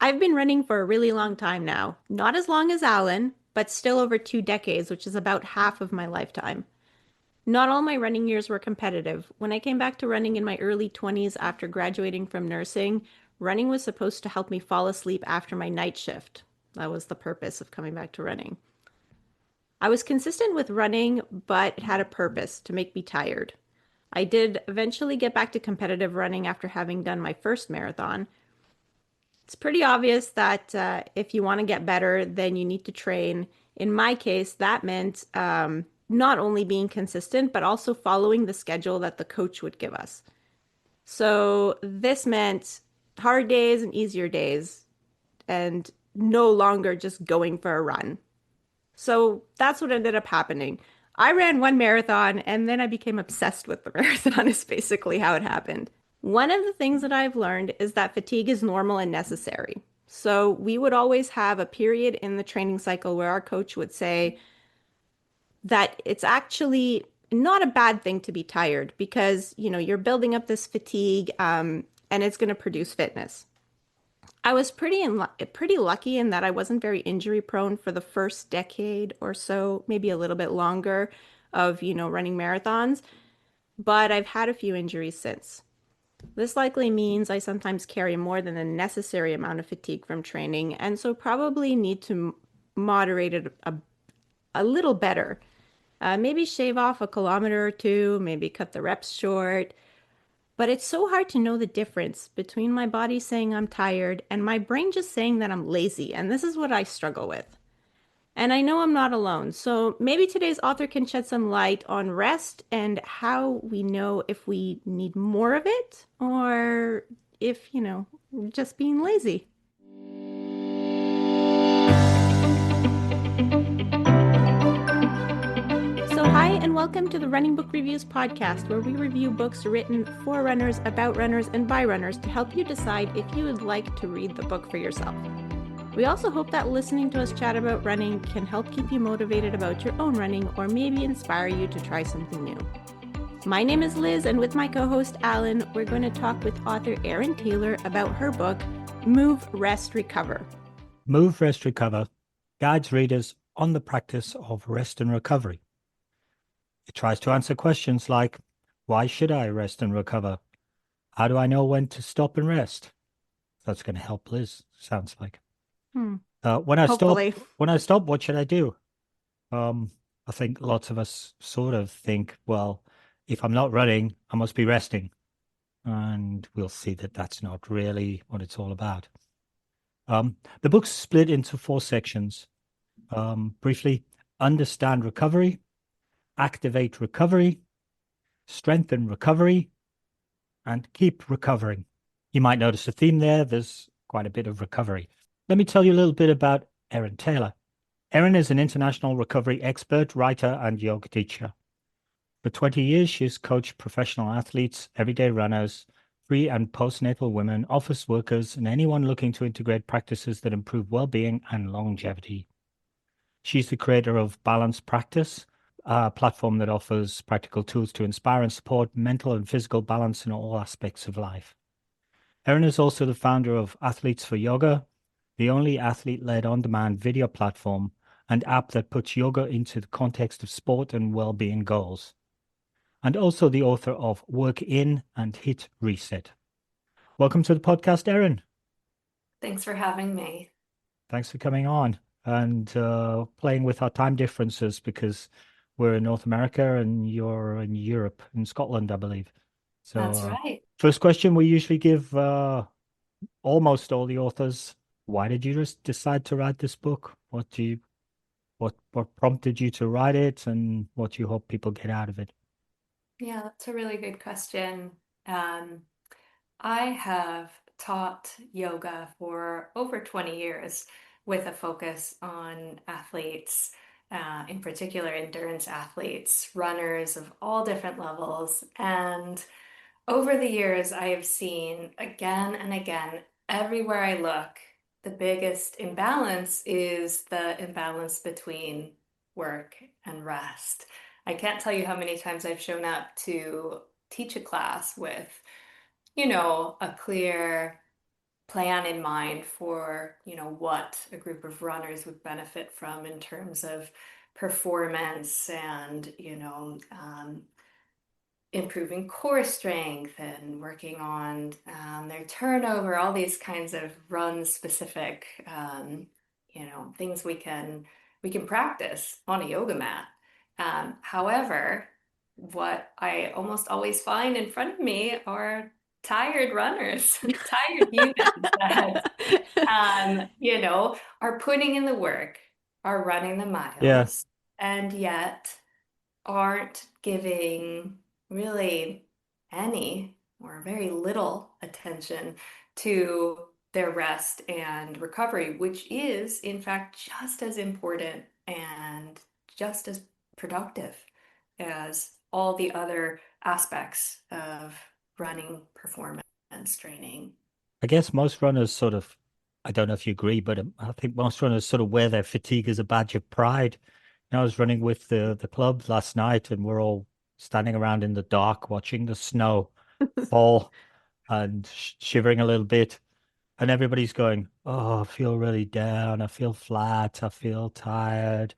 I've been running for a really long time now. Not as long as Alan, but still over 2 decades, which is about half of my lifetime. Not all my running years were competitive. When I came back to running in my early 20s after graduating from nursing, running was supposed to help me fall asleep after my night shift. That was the purpose of coming back to running. I was consistent with running, but it had a purpose to make me tired. I did eventually get back to competitive running after having done my first marathon. It's pretty obvious that if you want to get better, then you need to train. In my case, that meant not only being consistent, but also following the schedule that the coach would give us. So this meant hard days and easier days, and no longer just going for a run. So that's what ended up happening. I ran one marathon and then I became obsessed with the marathon, is basically how it happened. One of the things that I've learned is that fatigue is normal and necessary. So we would always have a period in the training cycle where our coach would say that it's actually not a bad thing to be tired because, you're building up this fatigue, and it's going to produce fitness. I was pretty lucky in that I wasn't very injury prone for the first decade or so, maybe a little bit longer of, running marathons, but I've had a few injuries since. This likely means I sometimes carry more than the necessary amount of fatigue from training, and so probably need to moderate it a little better. Maybe shave off a kilometer or two, maybe cut the reps short. But it's so hard to know the difference between my body saying I'm tired and my brain just saying that I'm lazy. And this is what I struggle with. And I know I'm not alone. So maybe today's author can shed some light on rest and how we know if we need more of it or if, we're just being lazy. So, hi, and welcome to the Running Book Reviews podcast, where we review books written for runners, about runners, and by runners to help you decide if you would like to read the book for yourself. We also hope that listening to us chat about running can help keep you motivated about your own running or maybe inspire you to try something new. My name is Liz, and with my co-host Alan, we're going to talk with author Erin Taylor about her book, Move, Rest, Recover. Move, Rest, Recover guides readers on the practice of rest and recovery. It tries to answer questions like, why should I rest and recover? How do I know when to stop and rest? That's going to help Liz, sounds like. When I Hopefully. stop, what should I do? I think lots of us sort of think, well, if I'm not running, I must be resting. And we'll see that that's not really what it's all about. The book's split into 4 sections. Briefly, understand recovery, activate recovery, strengthen recovery, and keep recovering. You might notice a theme there. There's quite a bit of recovery. Let me tell you a little bit about Erin Taylor. Erin is an international recovery expert, writer, and yoga teacher. For 20 years, she's coached professional athletes, everyday runners, pre- and postnatal women, office workers, and anyone looking to integrate practices that improve well-being and longevity. She's the creator of Balanced Practice, a platform that offers practical tools to inspire and support mental and physical balance in all aspects of life. Erin is also the founder of Athletes for Yoga, the only athlete-led on-demand video platform and app that puts yoga into the context of sport and well-being goals, and also the author of Work In and Hit Reset. Welcome to the podcast, Erin. Thanks for having me. Thanks for coming on and playing with our time differences because we're in North America and you're in Europe, in Scotland, I believe. So That's right. First question we usually give almost all the authors. Why did you just decide to write this book? What prompted you to write it, and what do you hope people get out of it? Yeah, that's a really good question. I have taught yoga for over 20 years with a focus on athletes, in particular endurance athletes, runners of all different levels. And over the years, I have seen again and again, everywhere I look, the biggest imbalance is the imbalance between work and rest. I can't tell you how many times I've shown up to teach a class with, a clear plan in mind for, what a group of runners would benefit from in terms of performance and, improving core strength and working on their turnover, all these kinds of run specific, things we can practice on a yoga mat. However, what I almost always find in front of me are tired runners, tired humans that, are putting in the work, are running the Yeah. miles, and yet aren't giving really any or very little attention to their rest and recovery, which is, in fact, just as important and just as productive as all the other aspects of running performance training. I guess most runners sort of, I don't know if you agree, but I think most runners sort of wear their fatigue as a badge of pride. I was running with the club last night, and we're all standing around in the dark watching the snow fall and shivering a little bit. And everybody's going, "Oh, I feel really down. I feel flat. I feel tired."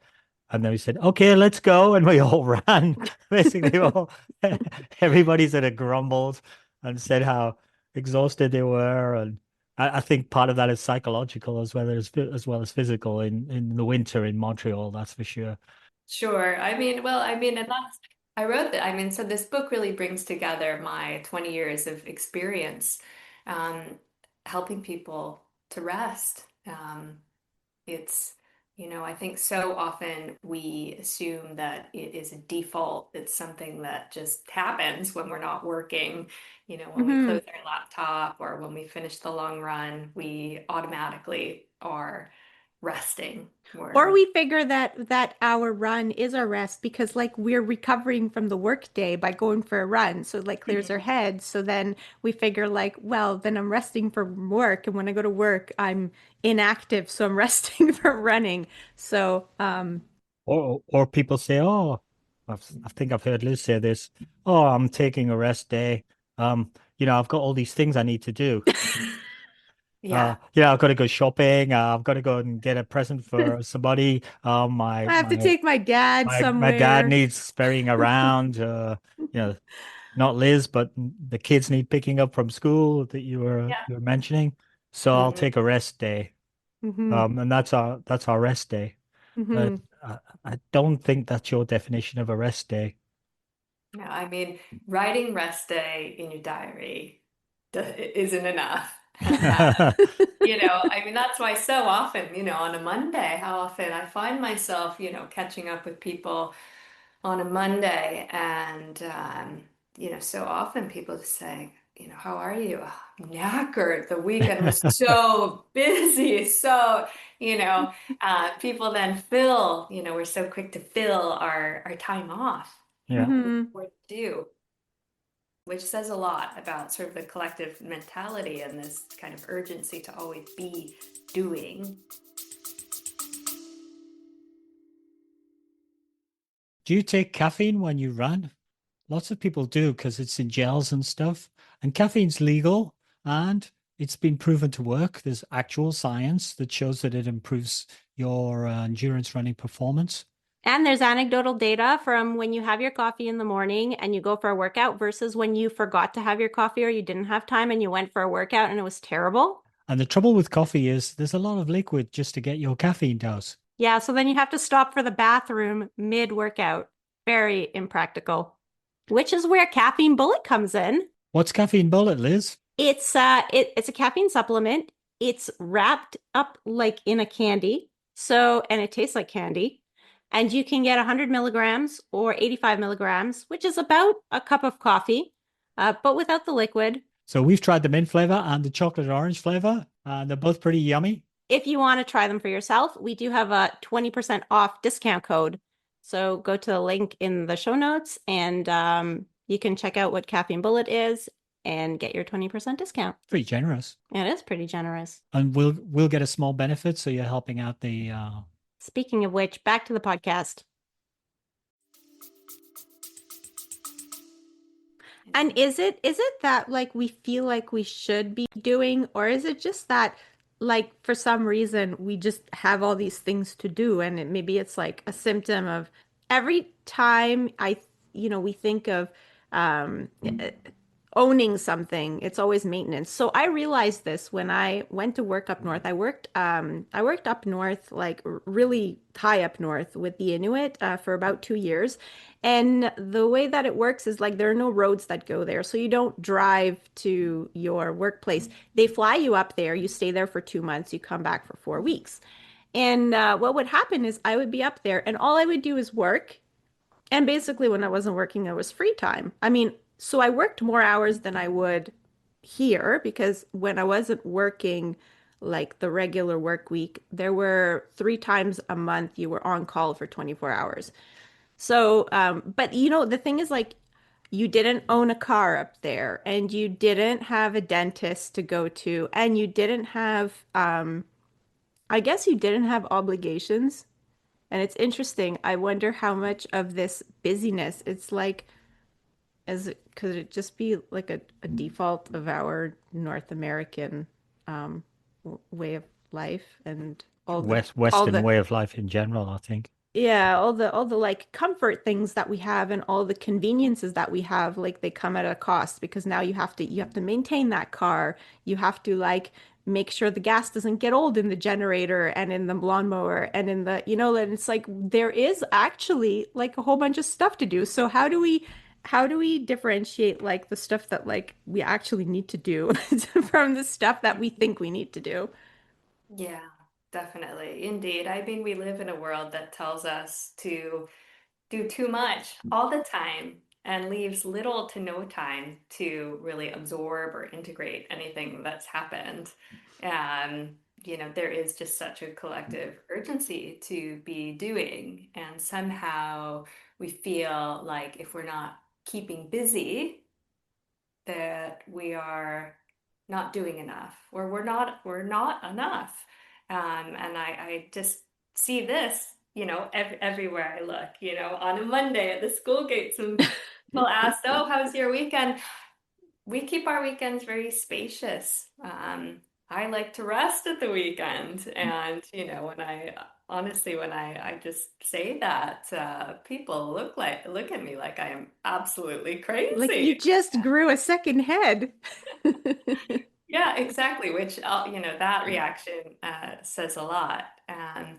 And then we said, "Okay, let's go." And we all ran. Basically, all everybody sort of grumbled and said how exhausted they were. And I think part of that is psychological as well as physical in the winter in Montreal, that's for sure. Sure. And I wrote that. So this book really brings together my 20 years of experience, um, helping people to rest. It's, I think so often we assume that it is a default. It's something that just happens when we're not working, when we Hmm. close our laptop or when we finish the long run, we automatically are resting. Or We're we figure that our run is our rest because like we're recovering from the work day by going for a run. So it, like clears our head. So then we figure like, well, then I'm resting from work. And when I go to work, I'm inactive. So I'm resting from running. So Or people say, "Oh, I think I've heard Liz say this. Oh, I'm taking a rest day. I've got all these things I need to do. Yeah. I've got to go shopping. I've got to go and get a present for somebody. My I have to my take my dad my dad somewhere. needs ferrying around. You know, not Liz, but the kids need picking up from school that Yeah. you were mentioning. So I'll Hmm. take a rest day. Hmm. And that's our rest day. But Hmm. I don't think that's your definition of a rest day. No, writing rest day in your diary isn't enough. That's why so often, on a Monday, how often I find myself, catching up with people on a Monday and, so often people just say, how are you? "Oh, I'm knackered. The weekend was so busy. So, people then we're so quick to fill our time off, Yeah. with Hmm. what to do, which says a lot about sort of the collective mentality and this kind of urgency to always be doing. Do you take caffeine when you run? Lots of people do because it's in gels and stuff. And caffeine's legal and it's been proven to work. There's actual science that shows that it improves your endurance running performance. And there's anecdotal data from when you have your coffee in the morning and you go for a workout versus when you forgot to have your coffee or you didn't have time and you went for a workout and it was terrible. And the trouble with coffee is there's a lot of liquid just to get your caffeine dose. Yeah, so then you have to stop for the bathroom mid-workout. Very impractical. Which is where Caffeine Bullet comes in. What's caffeine bullet, Liz? It's a caffeine supplement. It's wrapped up like in a candy. So, and it tastes like candy. And you can get 100 milligrams or 85 milligrams, which is about a cup of coffee, but without the liquid. So we've tried the mint flavor and the chocolate orange flavor, and they're both pretty yummy. If you want to try them for yourself, we do have a 20% off discount code. So go to the link in the show notes and you can check out what Caffeine Bullet is and get your 20% discount. Pretty generous. It is pretty generous. And we'll get a small benefit, so you're helping out the Speaking of which, back to the podcast. And is it that like we feel like we should be doing, or is it just that like for some reason we just have all these things to do, and maybe it's like a symptom of every time we think of um owning something, it's always maintenance. So I realized this when I went to work up north. I worked up north, like really high up north with the Inuit for about 2 years. And the way that it works is like there are no roads that go there. So you don't drive to your workplace. They fly you up there, you stay there for 2 months, you come back for 4 weeks. And what would happen is I would be up there and all I would do is work, and basically, when I wasn't working, it was free time. I mean, so I worked more hours than I would here because when I wasn't working like the regular work week, there were 3 times a month you were on call for 24 hours. So, but the thing is like you didn't own a car up there and you didn't have a dentist to go to and you didn't have, I guess you didn't have obligations. And it's interesting. I wonder how much of this busyness, it's like, could it just be like a default of our North American way of life and all Western the way of life in general, I think. yeah, all the like comfort things that we have and all the conveniences that we have, like they come at a cost because now you have to maintain that car. You have to like make sure the gas doesn't get old in the generator and in the lawnmower and in and it's like there is actually like a whole bunch of stuff to do. So how do we differentiate like the stuff that like we actually need to do from the stuff that we think we need to do? Yeah, definitely. Indeed. I mean, we live in a world that tells us to do too much all the time and leaves little to no time to really absorb or integrate anything that's happened. There is just such a collective urgency to be doing, and somehow we feel like if we're not keeping busy, that we are not doing enough or we're not enough. And I just see this, everywhere I look, on a Monday at the school gates when people ask, "Oh, how's your weekend?" We keep our weekends very spacious. I like to rest at the weekend. And, when I just say that, people look at me like I am absolutely Like you crazy. just grew a second head. Yeah, exactly. Which, that reaction says a lot. And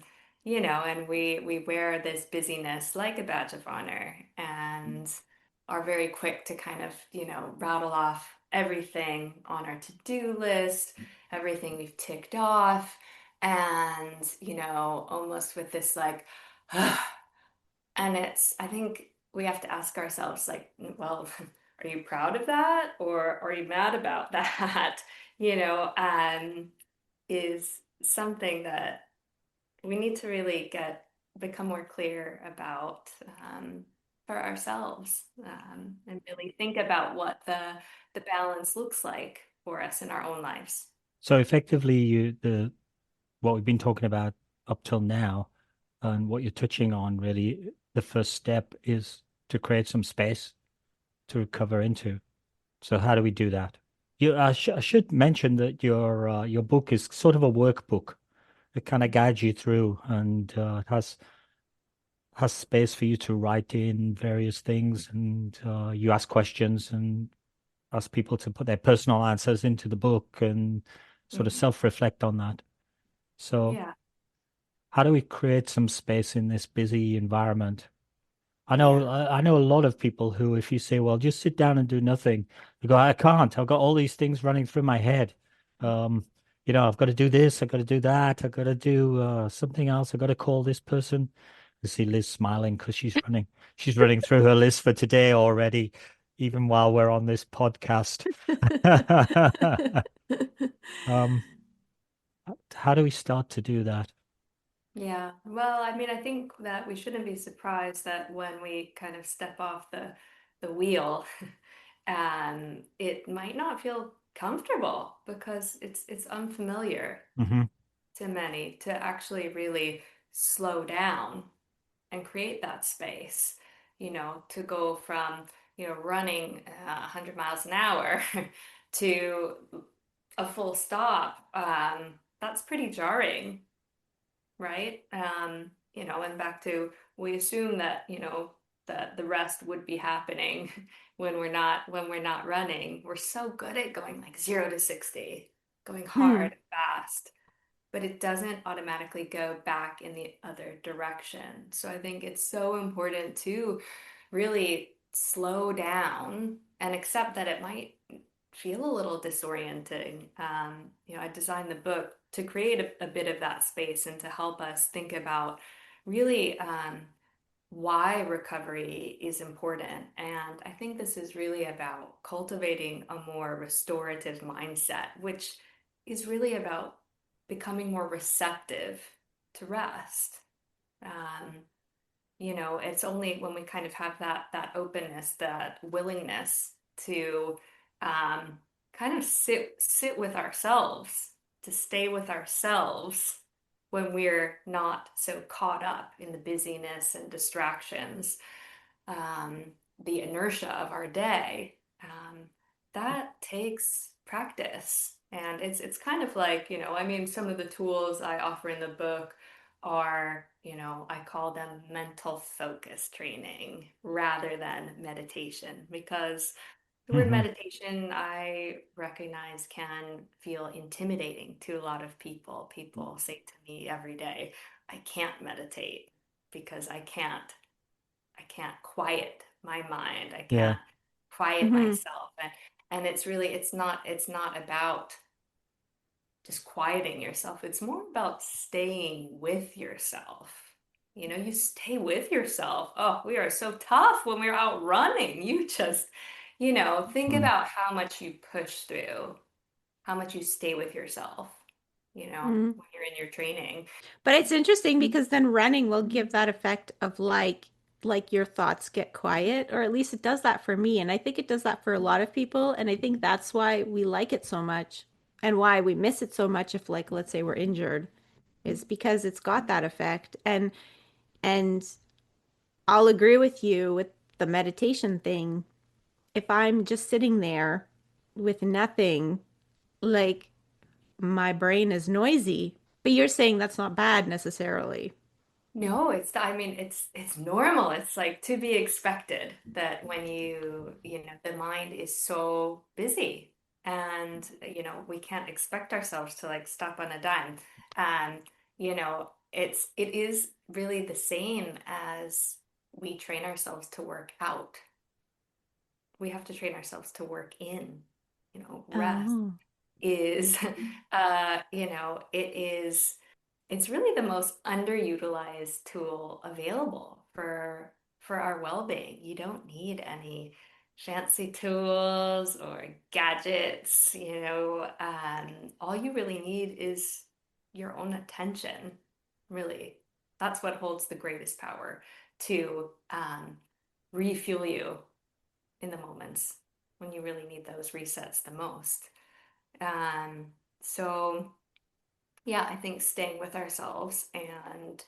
we wear this busyness like a badge of honor and are very quick to kind of, rattle off everything on our to-do list, everything we've ticked off, and, almost with this like, and I think we have to ask ourselves, like, well, are you proud of that or are you mad about that? Is something that we need to really become more clear about for ourselves, and really think about what the balance looks like for us in our own lives. So effectively, what we've been talking about up till now, and what you're touching on, really, the first step is to create some space to recover into. So how do we do that? I should mention that your book is sort of a workbook. It kind of guides you through, and it has space for you to write in various things, and you ask questions and ask people to put their personal answers into the book and sort of Mhm. self-reflect on that. So Yeah, how do we create some space in this busy environment? I know yeah. I know a lot of people who, if you say, well, just sit down and do nothing, they go, I can't. I've got all these things running through my head. Um, I've got to do this, I've got to do that, I've got to do something else, I've got to call this person. You see Liz smiling because she's running through her list for today already, even while we're on this podcast. Um, how do we start to do that? Yeah. Well, I mean, I think that we shouldn't be surprised that when we kind of step off the wheel, it might not feel comfortable because it's unfamiliar Hmm. to many to actually really slow down and create that space, to go from running 100 miles an hour to a full stop, that's pretty jarring, right? And back to, we assume that, that the rest would be happening when we're not running. We're so good at going like 0 to 60, going Hmm. hard, fast, but it doesn't automatically go back in the other direction. So I think it's so important to really slow down and accept that it might feel a little disorienting. I designed the book to create a bit of that space and to help us think about really why recovery is important. And I think this is really about cultivating a more restorative mindset, which is really about becoming more receptive to rest. Um, it's only when we kind of have that openness, that willingness to um, kind of sit with ourselves, to stay with ourselves when we're not so caught up in the busyness and distractions, um, the inertia of our day. That takes practice. And it's kind of like, I mean, some of the tools I offer in the book are, I call them mental focus training rather than meditation, because the word Hmm. meditation, I recognize, can feel intimidating to a lot of people. People say to me every day, I can't meditate because I can't quiet my mind. I Yeah. can't quiet Hmm. myself. And it's not about just quieting yourself. It's more about staying with yourself. You stay with yourself. Oh, we are so tough when we're out running. You just, think Mm. about how much you push through, how much you stay with yourself, Hmm. when you're in your training. But it's interesting because then running will give that effect of like your thoughts get quiet, or at least it does that for me. And I think it does that for a lot of people. And I think that's why we like it so much and why we miss it so much if like let's say we're injured, is because it's got that effect. And I'll agree with you with the meditation thing. If I'm just sitting there with nothing, like my brain is noisy. But you're saying that's not bad necessarily. No, I mean, it's normal. It's like to be expected that when the mind is so busy, and we can't expect ourselves to like stop on a dime. Um, it is really the same as we train ourselves to work out. We have to train ourselves to work in, rest Oh. is it's really the most underutilized tool available for our well-being. You don't need any fancy tools or gadgets. All you really need is your own attention, really. That's what holds the greatest power to refuel you in the moments when you really need those resets the most. Um, so yeah, I think staying with ourselves and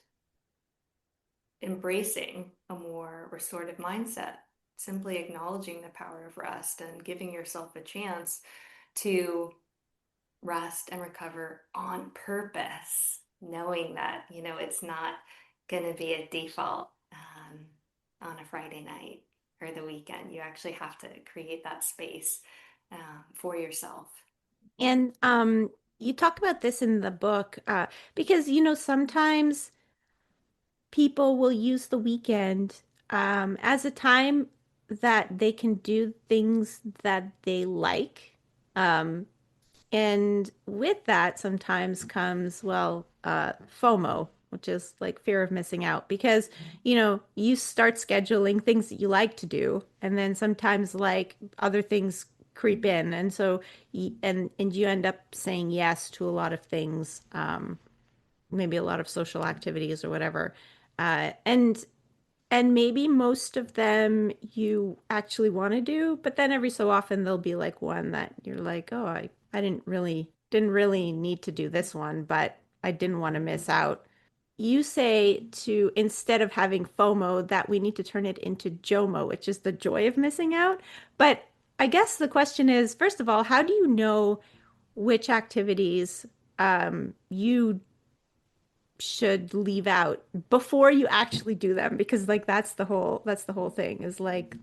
embracing a more restorative mindset, simply acknowledging the power of rest and giving yourself a chance to rest and recover on purpose, knowing that, it's not going to be a default on a Friday night or the weekend. You actually have to create that space for yourself. And you talk about this in the book because sometimes people will use the weekend as a time that they can do things that they like. Um, And with that sometimes comes, well, FOMO, which is like fear of missing out, because, you start scheduling things that you like to do, and then sometimes like other things creep in. And so, and you end up saying yes to a lot of things, maybe a lot of social activities or whatever. And maybe most of them you actually want to do, but then every so often there'll be like one that you're like, oh, I didn't really need to do this one, but I didn't want to miss out. you say to instead of having FOMO that we need to turn it into JOMO, which is the joy of missing out. But I guess the question is, first of all, how do you know which activities you should leave out before you actually do them? Because like that's the whole thing is like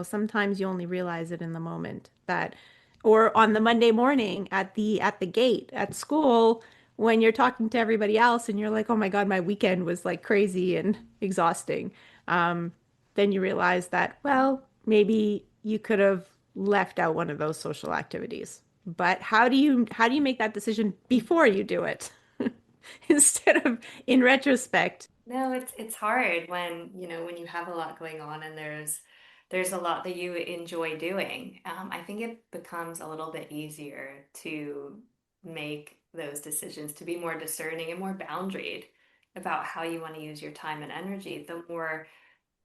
sometimes you only realize it in the moment that, or on the Monday morning at the gate at school when you're talking to everybody else and you're like, oh my God, my weekend was like crazy and exhausting. Um, then you realize that, well, maybe you could have left out one of those social activities. But how do you make that decision before you do it instead of in retrospect? No, it's hard when, when you have a lot going on and there's a lot that you enjoy doing. I think it becomes a little bit easier to make those decisions, to be more discerning and more boundaried about how you want to use your time and energy. The more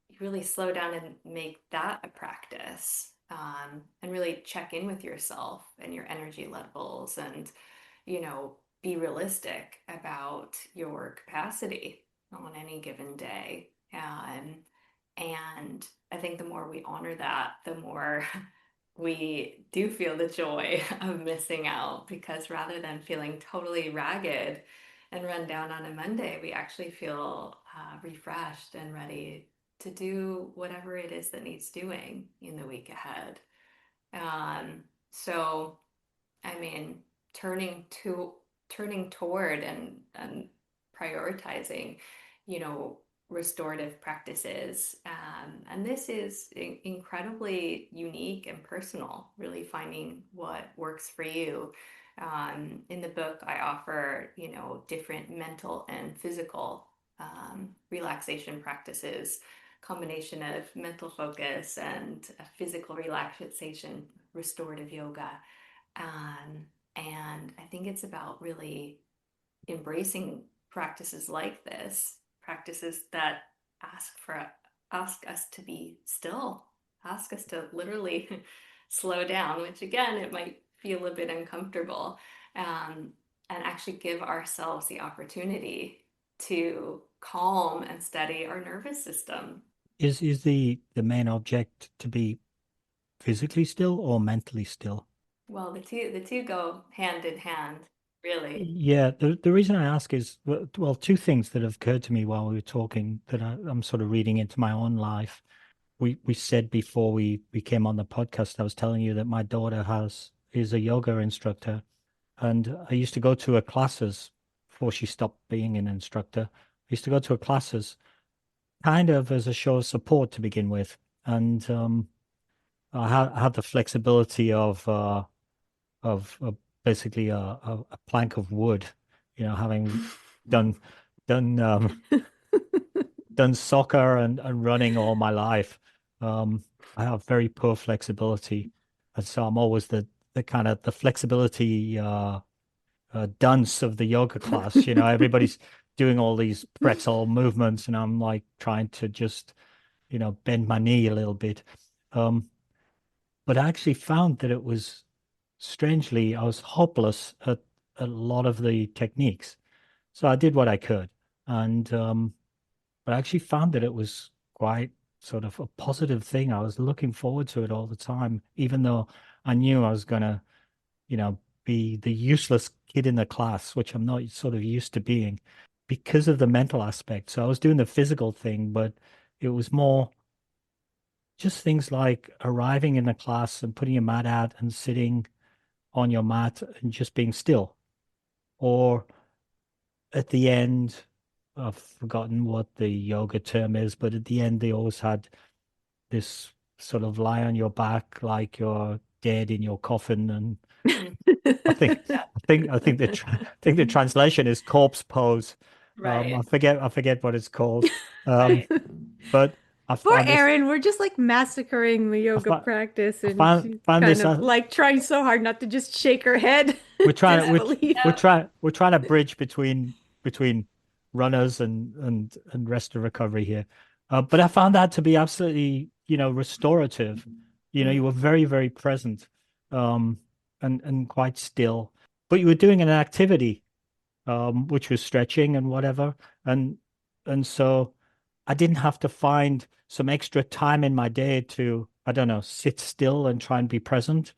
you really slow down and make that a practice, and really check in with yourself and your energy levels and, be realistic about your capacity on any given day. And I think the more we honor that, the more we do feel the joy of missing out, because rather than feeling totally ragged and run down on a Monday, we actually feel refreshed and ready to do whatever it is that needs doing in the week ahead. So I mean, turning to turning toward and prioritizing, you know, restorative practices. And this is incredibly unique and personal, really finding what works for you. In the book, I offer, different mental and physical relaxation practices, combination of mental focus and physical relaxation, restorative yoga. And I think it's about really embracing practices like this, practices that ask for ask us to be still, ask us to literally slow down, which again, it might feel a bit uncomfortable, um, and actually give ourselves the opportunity to calm and steady our nervous system. Is the main object to be physically still or mentally still? Well, the two go hand in hand, really. Yeah, the reason I ask is, well, two things that have occurred to me while we were talking that I'm sort of reading into my own life. We said before we came on the podcast, I was telling you that my daughter is a yoga instructor, and I used to go to her classes before she stopped being an instructor. I used to go to her classes kind of as a show of support to begin with, and I had the flexibility of basically a plank of wood, having done done done soccer and running all my life. I have very poor flexibility, and so I'm always the kind of the flexibility dunce of the yoga class. Everybody's doing all these pretzel movements, and I'm like trying to just bend my knee a little bit. Um, but I actually found that it was strangely, I was hopeless at a lot of the techniques. So I did what I could. And but I actually found that it was quite sort of a positive thing. I was looking forward to it all the time, even though I knew I was gonna, be the useless kid in the class, which I'm not sort of used to being because of the mental aspect. So I was doing the physical thing, but it was more just things like arriving in the class and putting your mat out and sitting on your mat and just being still. Or at the end, I've forgotten what the yoga term is, but at the end, they always had this sort of lie on your back like you're dead in your coffin. And Mm, I think the translation is corpse pose. I right. forget what it's called. Um, Right. but I Poor found this. Erin, we're just like massacring the I yoga found, practice, I and found she's found kind this. of like trying so hard not to just shake her head We're trying to disbelief. we're trying to bridge between runners and rest of recovery here. But I found that to be absolutely, restorative. You Mm. were very, very present, um, and quite still, but you were doing an activity. which was stretching and whatever. And so I didn't have to find some extra time in my day to, I don't know, sit still and try and be present.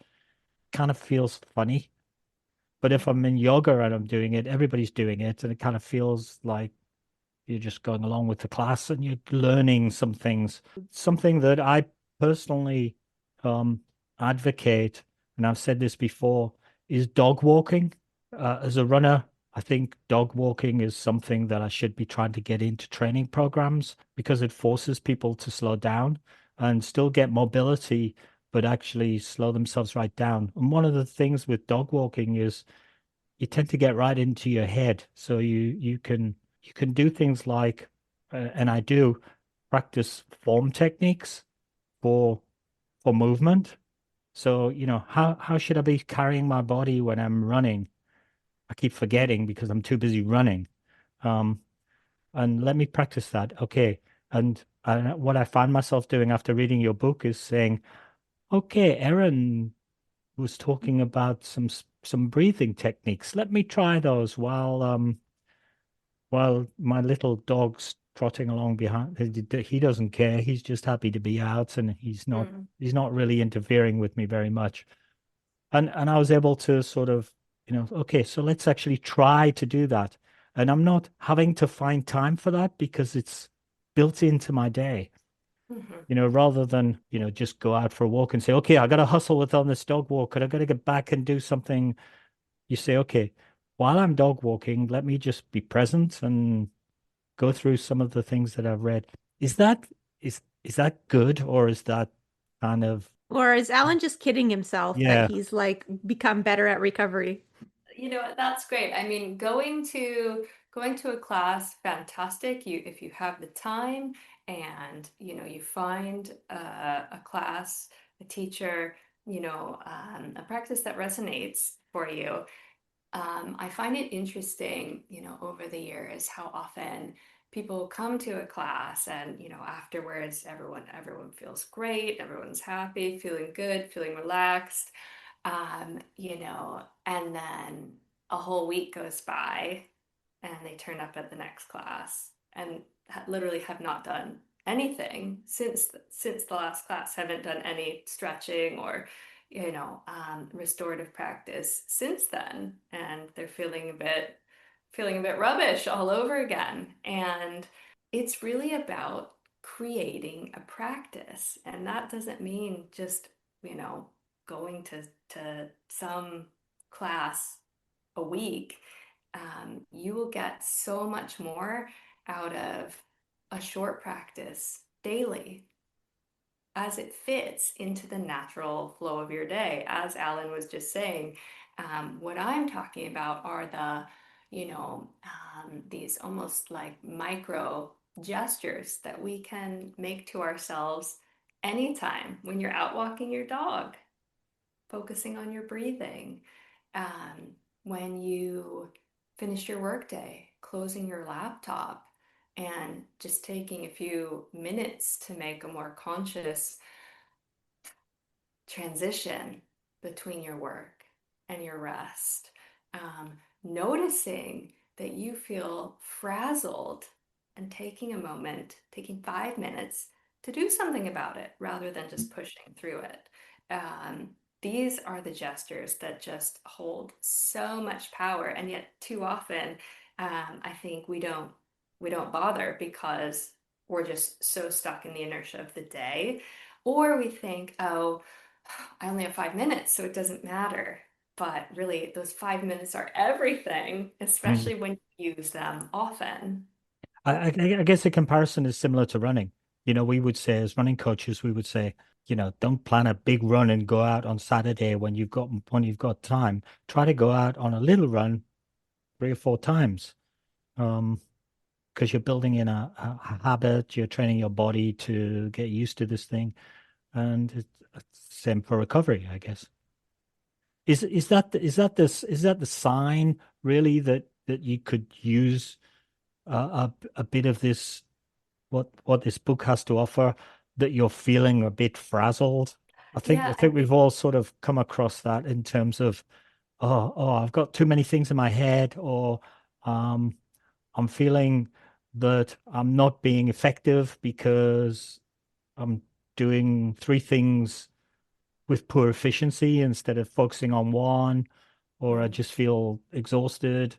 Kind of feels funny. But if I'm in yoga and I'm doing it, everybody's doing it, and it kind of feels like you're just going along with the class and you're learning some things. Something that I personally um, advocate, and I've said this before, is dog walking. As a runner, I think dog walking is something that I should be trying to get into training programs because it forces people to slow down and still get mobility, but actually slow themselves right down. And one of the things with dog walking is you tend to get right into your head. So you can do things like, and I do practice form techniques for movement. So, how should I be carrying my body when I'm running? I keep forgetting because I'm too busy running. Um, and let me practice that. Okay. And what I find myself doing after reading your book is saying, okay, Erin was talking about some breathing techniques. Let me try those while my little dog's trotting along behind. He doesn't care. He's just happy to be out, and Mm. he's not really interfering with me very much. And I was able to sort of, okay, so let's actually try to do that. And I'm not having to find time for that because it's built into my day. Mhm. Rather than, just go out for a walk and say, okay, I got to hustle with on this dog walk, and I got to get back and do something. You say, okay, while I'm dog walking, let me just be present and go through some of the things that I've read. Is that is that good, or is that kind of, Or is Alan just kidding himself that yeah. he's like become better at recovery? You know, that's great. I mean, going to a class, fantastic. You if you have the time and you find a class, a teacher, a practice that resonates for you. I find it interesting, over the years how often people come to a class and, afterwards everyone feels great, everyone's happy, feeling good, feeling relaxed. And then a whole week goes by and they turn up at the next class and literally have not done anything since the last class, haven't done any stretching or restorative practice since then, and they're feeling a bit rubbish all over again. And it's really about creating a practice, and that doesn't mean just you know going to some class a week. You will get so much more out of a short practice daily as it fits into the natural flow of your day. As Alan was just saying, what I'm talking about are these almost like micro gestures that we can make to ourselves anytime when you're out walking your dog, focusing on your breathing, um, when you finish your workday, closing your laptop, and just taking a few minutes to make a more conscious transition between your work and your rest. Noticing that you feel frazzled and taking a moment, taking 5 minutes to do something about it rather than just pushing through it. Um, these are the gestures that just hold so much power, and yet too often, I think we don't bother because we're just so stuck in the inertia of the day, or we think, oh, I only have 5 minutes, so it doesn't matter. But really, those 5 minutes are everything, Mm. especially when you use them often. I guess the comparison is similar to running. We would say as running coaches, we would say, don't plan a big run and go out on Saturday when you've got time. Try to go out on a little run 3 or 4 times. Because you're building in a habit, you're training your body to get used to this thing, and it's same for recovery, I guess. Is that the sign really that you could use a bit of this, what this book has to offer, that you're feeling a bit frazzled? I think I Yeah, I think we've think all sort of come across that in terms of, oh, I've got too many things in my head, or Um, I'm feeling that I'm not being effective because I'm doing three things with poor efficiency instead of focusing on one, or I Mm. just feel exhausted,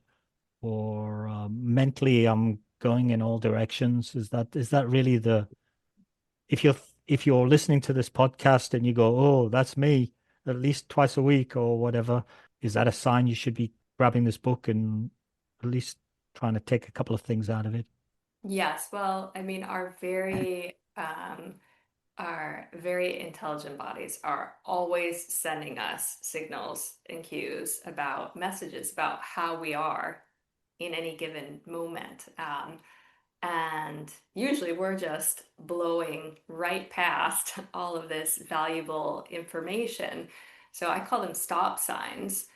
or mentally I'm going in all directions. Is that really if you're listening to this podcast and you go, oh, that's me, at least twice a week or whatever, is that a sign you should be grabbing this book and at least trying to take a couple of things out of it? Yes, well, I mean, our very intelligent bodies are always sending us signals and cues about messages about how we are in any given moment. And usually we're just blowing right past all of this valuable information. So I call them stop signs.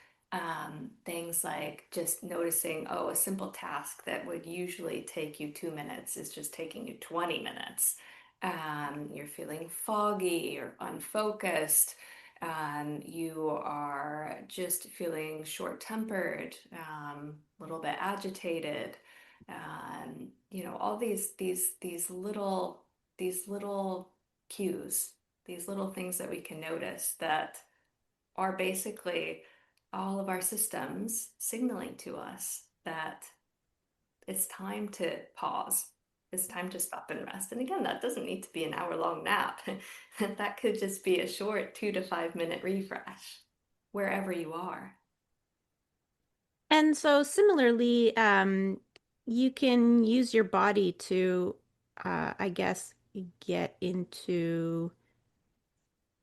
Things like just noticing, oh, a simple task that would usually take you 2 minutes is just taking you 20 minutes. You're feeling foggy or unfocused. You are just feeling short-tempered, a little bit agitated, all these little cues, these little things that we can notice that are basically all of our systems signaling to us that it's time to pause. It's time to stop and rest. And again, that doesn't need to be an hour-long nap. That could just be a short 2 to 5 minute refresh wherever you are. And so similarly, you can use your body to, I guess, get into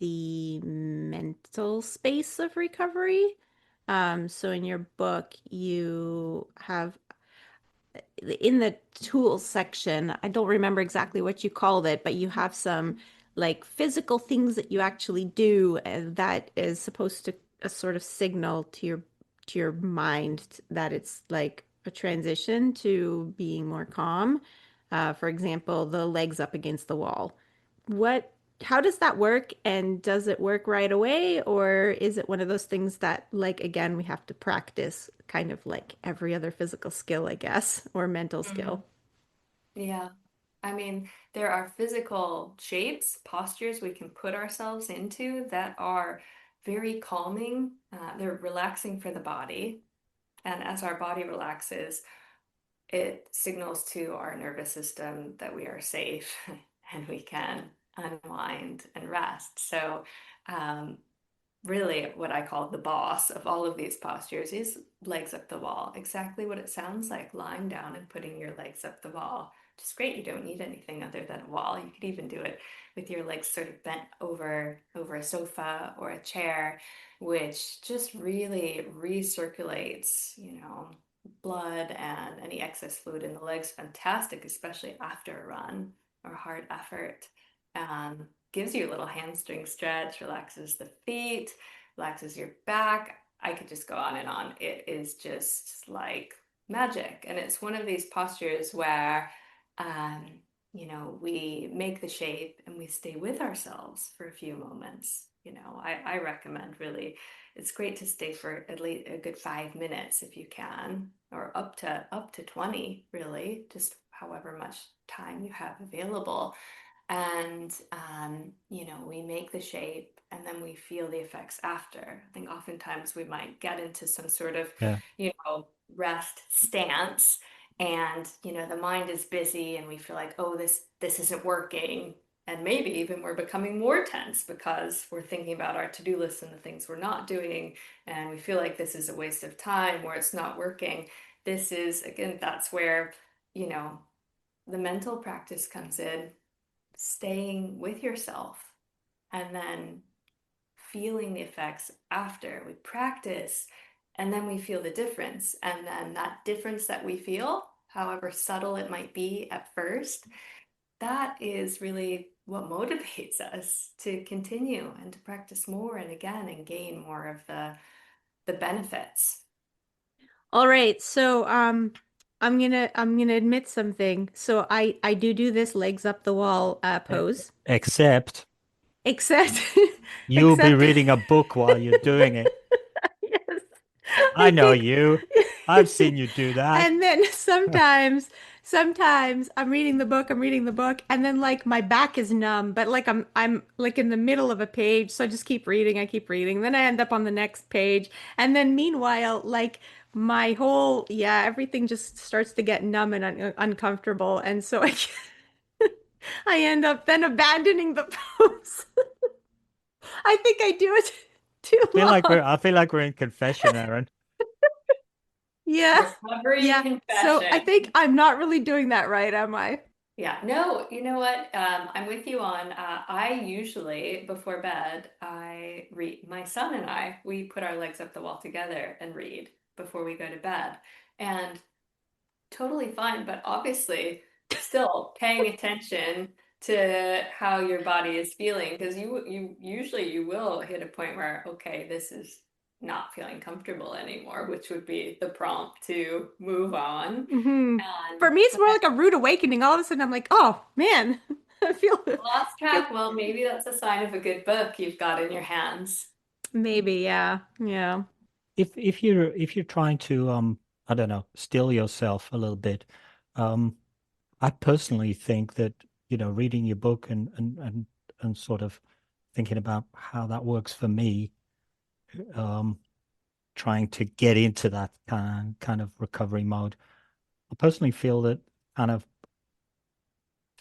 the mental space of recovery. So in your book, you have in the tools section, I don't remember exactly what you called it, but you have some like physical things that you actually do that is supposed to a sort of signal to your mind that it's like a transition to being more calm. For example, the legs up against the wall. What, how does that work? And does it work right away? Or is it one of those things that, like, again, we have to practice kind of like every other physical skill, I guess, or mental Mhm. skill? Yeah. I mean, there are physical shapes, postures we can put ourselves into that are very calming. They're relaxing for the body. And as our body relaxes, it signals to our nervous system that we are safe and we can unwind and rest. So, um, really what I call the boss of all of these postures is legs up the wall. Exactly what it sounds like, lying down and putting your legs up the wall. Which is great. You don't need anything other than a wall. You could even do it with your legs sort of bent over a sofa or a chair, which just really recirculates, blood and any excess fluid in the legs. Fantastic, especially after a run or hard effort. Gives you a little hamstring stretch, relaxes the feet, relaxes your back. I could just go on and on. It is just like magic. And it's one of these postures where, um, we make the shape and we stay with ourselves for a few moments. I recommend really, it's great to stay for at least a good 5 minutes if you can, or up to 20, really, just however much time you have available. And we make the shape and then we feel the effects after. I think oftentimes we might get into some sort of Yeah. rest stance, and the mind is busy and we feel like, oh, this isn't working, and maybe even we're becoming more tense because we're thinking about our to-do list and the things we're not doing, and we feel like this is a waste of time where it's not working. This is, again, that's where you know the mental practice comes in, staying with yourself and then feeling the effects after. We practice and then we feel the difference. And then that difference that we feel, however subtle it might be at first, that is really what motivates us to continue and to practice more and again and gain more of the benefits. All right, so I'm gonna admit something. So I do this legs up the wall E- pose, Except except you'll be except reading a book while you're doing it. yes. I I know think you. I've seen you do that. and then sometimes I'm reading the book, and then like my back is numb, but like I'm like in the middle of a page, so I just keep reading, I keep reading. Then I end up on the next page, and then meanwhile, like my whole yeah, everything just starts to get numb and uncomfortable, and so I end up then abandoning the post. I think I do it too long. I feel like we're in confession, Erin. Yeah. Recovery Yeah. So I confession. think I'm not really doing that right, am I? Yeah, no, you know what? I'm with you on. I usually, before bed, I read, my son and I, we put our legs up the wall together and read before we go to bed. And totally fine, but obviously still paying attention to how your body is feeling because you usually you will hit a point where okay, this is not feeling comfortable anymore, which would be the prompt to move on. Hmm. For And me, it's but more like a rude awakening. All of a sudden, I'm like, oh man, I lost feel track, well, maybe that's a sign of a good book you've got in your hands. maybe, yeah, yeah. If you're trying to I don't know, still yourself a little bit, um I personally think that, reading your book and sort of thinking about how that works for me, um, trying to get into that kind of recovery mode. I personally feel that kind of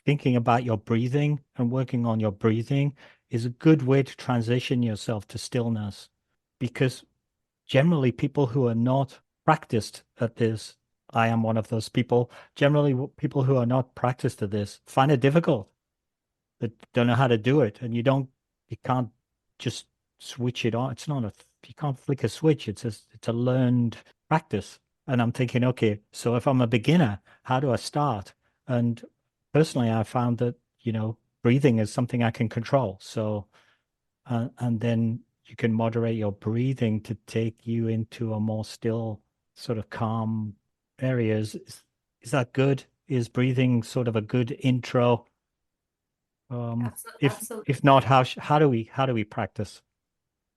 thinking about your breathing and working on your breathing is a good way to transition yourself to stillness because generally people who are not practiced at this, I am one of those people, generally people who are not practiced at this find it difficult, that don't know how to do it, and you can't just switch it on. It's not a you can't flick a switch. It's a learned practice. And I'm thinking, okay, so if I'm a beginner, how do I start? And personally, I found that, breathing is something I can control. So and then you can moderate your breathing to take you into a more still, sort of calm areas. Is that good? Is breathing sort of a good intro? If not, Absolutely. how do we practice?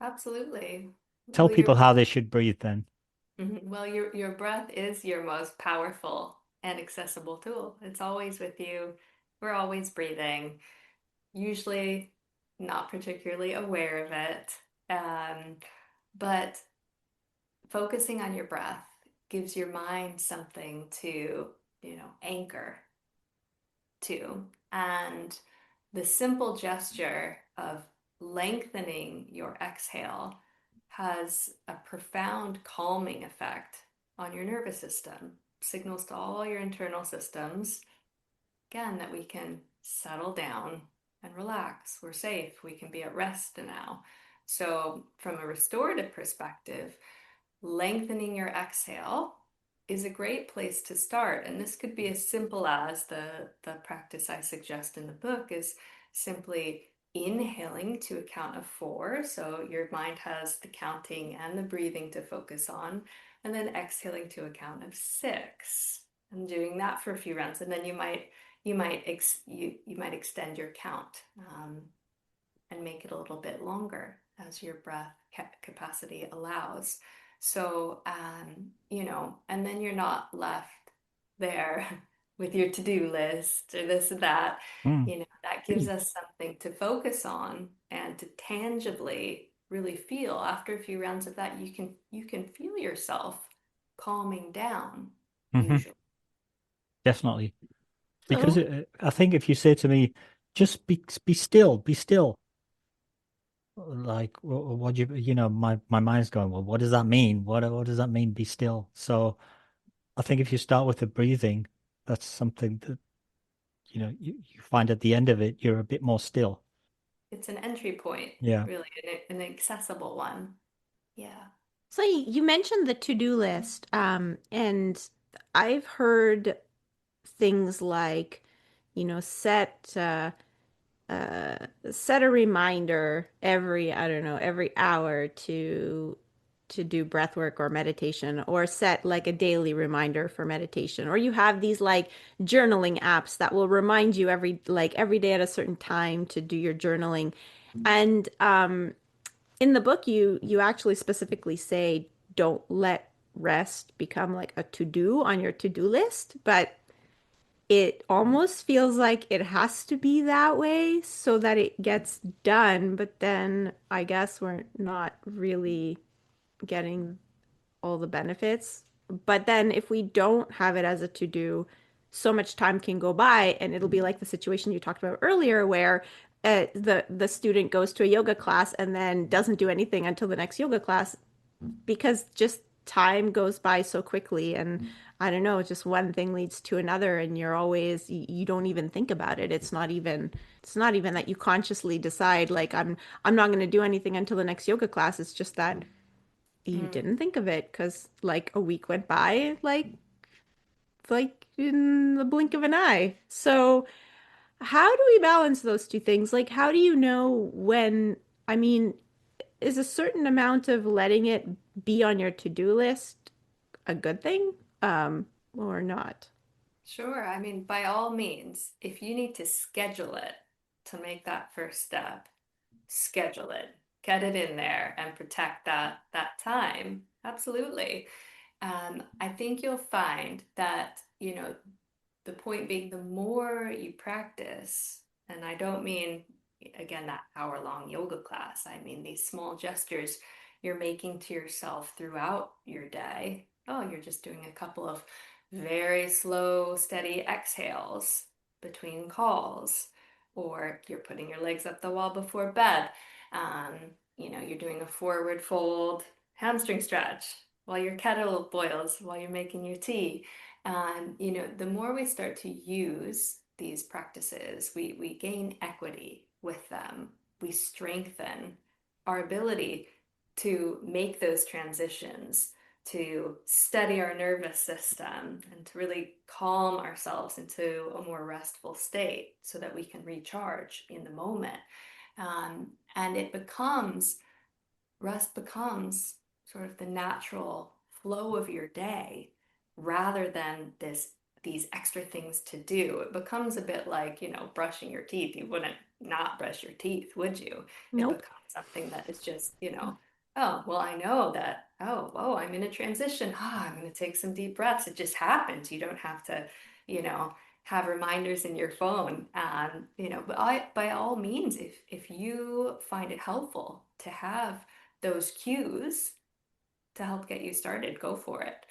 Absolutely. Tell Well, people how they should breathe then. well, your breath is your most powerful and accessible tool. It's always with you. We're always breathing, usually not particularly aware of it. But focusing on your breath gives your mind something to, anchor to. And the simple gesture of lengthening your exhale has a profound calming effect on your nervous system, signals to all your internal systems, again, that we can settle down and relax. We're safe. We can be at rest now. So, from a restorative perspective, lengthening your exhale is a great place to start. And this could be as simple as the practice I suggest in the book is simply inhaling to a count of 4. So your mind has the counting and the breathing to focus on, and then exhaling to a count of 6. And doing that for a few rounds, and then you might extend your count and make it a little bit longer as your breath capacity allows. So, and then you're not left there with your to-do list or this or that. Mm. That gives us something to focus on and to tangibly really feel. After a few rounds of that, you can feel yourself calming down, Hmm. usually. Definitely. Because So I think if you say to me, just be still, like what my mind's going, well, what does that mean? What does that mean, be still? So I think if you start with the breathing, that's something that, you find at the end of it, you're a bit more still. It's an entry point, Yeah. really, an accessible one. Yeah. so you mentioned the to-do list, and I've heard things like, set set a reminder every, I don't know, every hour to do breath work or meditation, or set like a daily reminder for meditation, or you have these like journaling apps that will remind you every day at a certain time to do your journaling. And in the book you actually specifically say don't let rest become like a to-do on your to-do list, but it almost feels like it has to be that way so that it gets done. But then I guess we're not really getting all the benefits. But then if we don't have it as a to do, so much time can go by, and it'll be like the situation you talked about earlier, where the student goes to a yoga class and then doesn't do anything until the next yoga class because just time goes by so quickly. And I don't know, just one thing leads to another, and you're always you don't even think about it. It's not even that you consciously decide like I'm not going to do anything until the next yoga class. It's just that you Mm. didn't think of it because like a week went by like in the blink of an eye. So how do we balance those two things? Like how do you know when, I mean, is a certain amount of letting it be on your to-do list a good thing or not? Sure. I mean, by all means, if you need to schedule it to make that first step, schedule it, get it in there and protect that time. Absolutely. I think you'll find that, the point being, the more you practice, and I don't mean, again, that hour-long yoga class, I mean these small gestures you're making to yourself throughout your day. Oh, you're just doing a couple of very slow, steady exhales between calls, or you're putting your legs up the wall before bed. Um, you're doing a forward fold hamstring stretch while your kettle boils, while you're making your tea. The more we start to use these practices, we gain equity with them. We strengthen our ability to make those transitions, to steady our nervous system, and to really calm ourselves into a more restful state so that we can recharge in the moment. And rest becomes sort of the natural flow of your day rather than these extra things to do. It becomes a bit like, brushing your teeth. You wouldn't not brush your teeth, would you? It Nope. becomes something that is just, oh, well, I know that, oh, I'm in a transition. I'm going to take some deep breaths. It just happens. You don't have to, you know, have reminders in your phone. But by all means, if you find it helpful to have those cues to help get you started, go for it.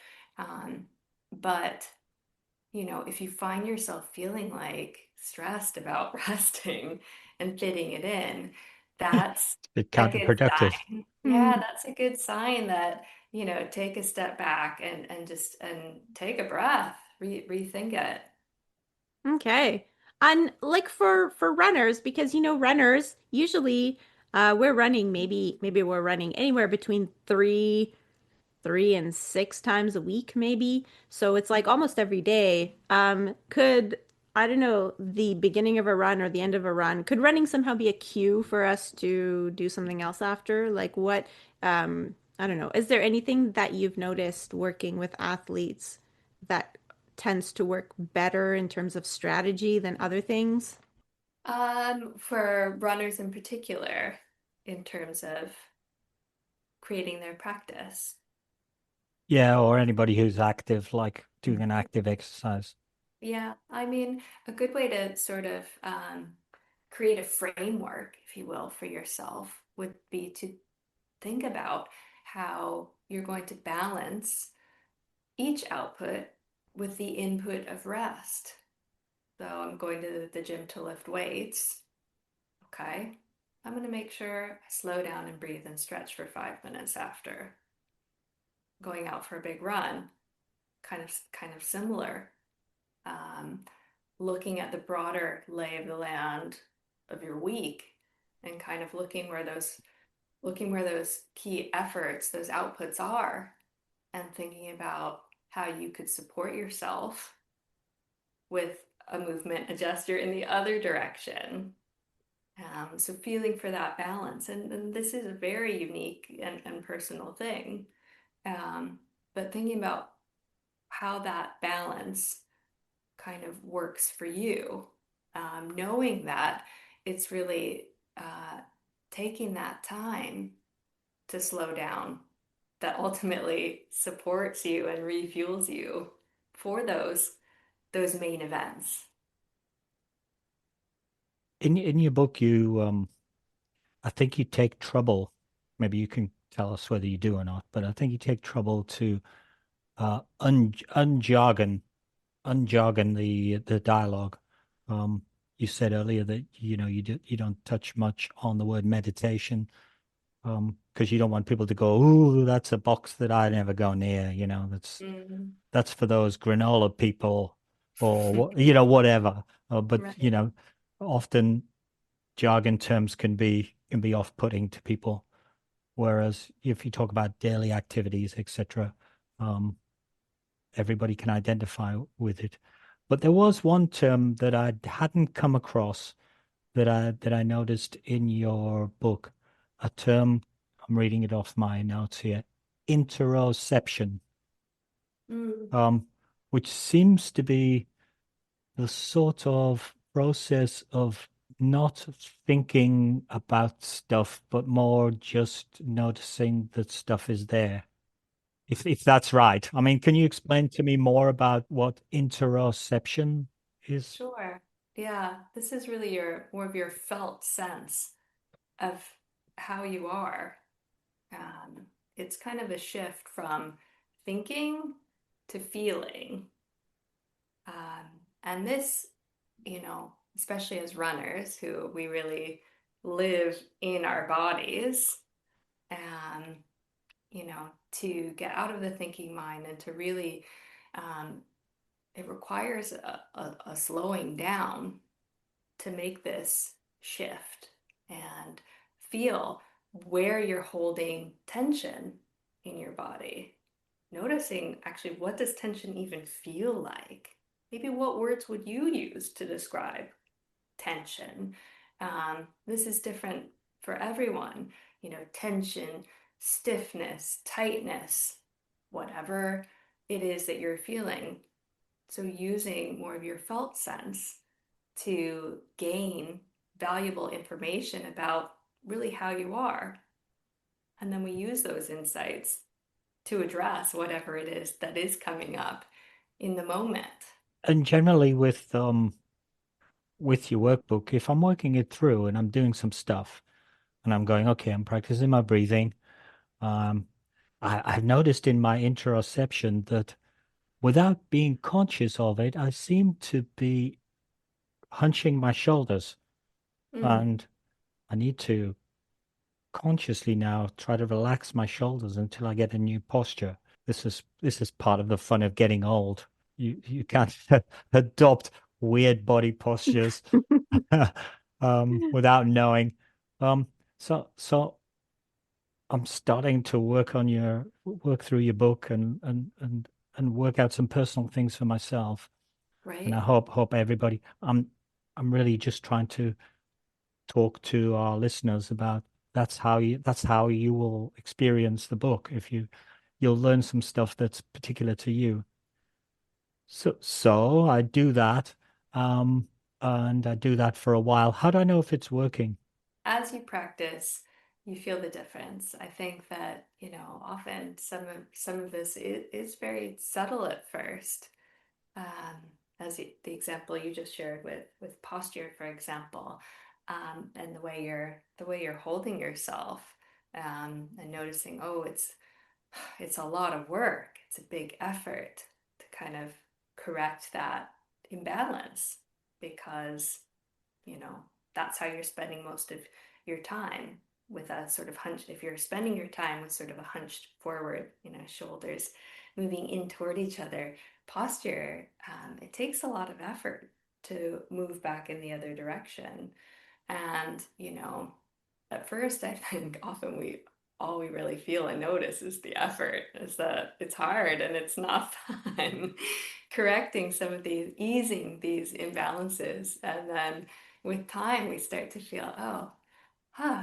But if you find yourself feeling like stressed about resting and fitting it in, that's It's a good counterproductive. sign. Hmm. Yeah, that's a good sign that, take a step back and take a breath, rethink it. Okay. And like for runners, because runners usually we're running maybe we're running anywhere between three and six times a week, maybe. So it's like almost every day. Could, I don't know, the beginning of a run or the end of a run, could running somehow be a cue for us to do something else after? Like what, I don't know. Is there anything that you've noticed working with athletes that tends to work better in terms of strategy than other things? For runners in particular, in terms of creating their practice. Yeah, or anybody who's active, like doing an Mhm. active exercise. Yeah, I mean, a good way to sort of create a framework, if you will, for yourself would be to think about how you're going to balance each output with the input of rest. So I'm going to the gym to lift weights. Okay. I'm going to make sure I slow down and breathe and stretch for 5 minutes after. Going out for a big run, kind of similar. Um, Looking at the broader lay of the land of your week and kind of looking where those key efforts, those outputs are, and thinking about how you could support yourself with a movement, a gesture in the other direction. So feeling for that balance, and this is a very unique and personal thing. Um, but thinking about how that balance kind of works for you, knowing that it's really taking that time to slow down, that ultimately supports you and refuels you for those main events. In your book, I think you take trouble. Maybe you can tell us whether you do or not, but I think you take trouble to un unjargon unjargon the dialogue. Um, you said earlier that you don't touch much on the word meditation, because you don't want people to go, "Ooh, that's a box that I never go near." Mm. That's for those granola people, or whatever. But Right. often jargon terms can be off-putting to people. Whereas if you talk about daily activities, etc., um, everybody can identify with it. But there was one term that I hadn't come across that I noticed in your book, a term, I'm reading it off my notes here, interoception, Mm. um, which seems to be the sort of process of not thinking about stuff, but more just noticing that stuff is there. If that's right. I mean, can you explain to me more about what interoception is? Sure. Yeah, this is really your more of your felt sense of how you are. Um, it's kind of a shift from thinking to feeling. Um, and this, especially as runners who we really live in our bodies, um, to get out of the thinking mind and to really, um, it requires a slowing down to make this shift and feel where you're holding tension in your body. Noticing actually what does tension even feel like? Maybe what words would you use to describe tension? This is different for everyone. Tension, stiffness, tightness, whatever it is that you're feeling. So using more of your felt sense to gain valuable information about really how you are. And then we use those insights to address whatever it is that is coming up in the moment. And generally with your workbook, if I'm working it through and I'm doing some stuff and I'm going, okay, I'm practicing my breathing. Um, I've noticed in my interoception that without being conscious of it, I seem to be hunching my shoulders, Mm, and I need to consciously now try to relax my shoulders until I get a new posture. This is part of the fun of getting old. You can't adopt weird body postures without knowing. Um, so I'm starting to work through your book and work out some personal things for myself. And I right? hope everybody. I'm really just trying to talk to our listeners about that's how you will experience the book. If you'll learn some stuff that's particular to you. So I do that, um, and I do that for a while. How do I know if it's working? As you practice, you feel the difference. I think that, often some of this is very subtle at first. Um, as the example you just shared with posture, for example, and the way you're holding yourself, and noticing, oh, it's a lot of work. It's a big effort to kind of correct that imbalance because, you know, that's how you're spending most of your time with a sort of hunch. If you're spending your time with sort of a hunched forward, shoulders moving in toward each other, posture, it takes a lot of effort to move back in the other direction. And, at first, I think often all we really feel and notice is the effort, is that it's hard and it's not fun. Correcting some of these, easing these imbalances. And then with time, we start to feel, oh,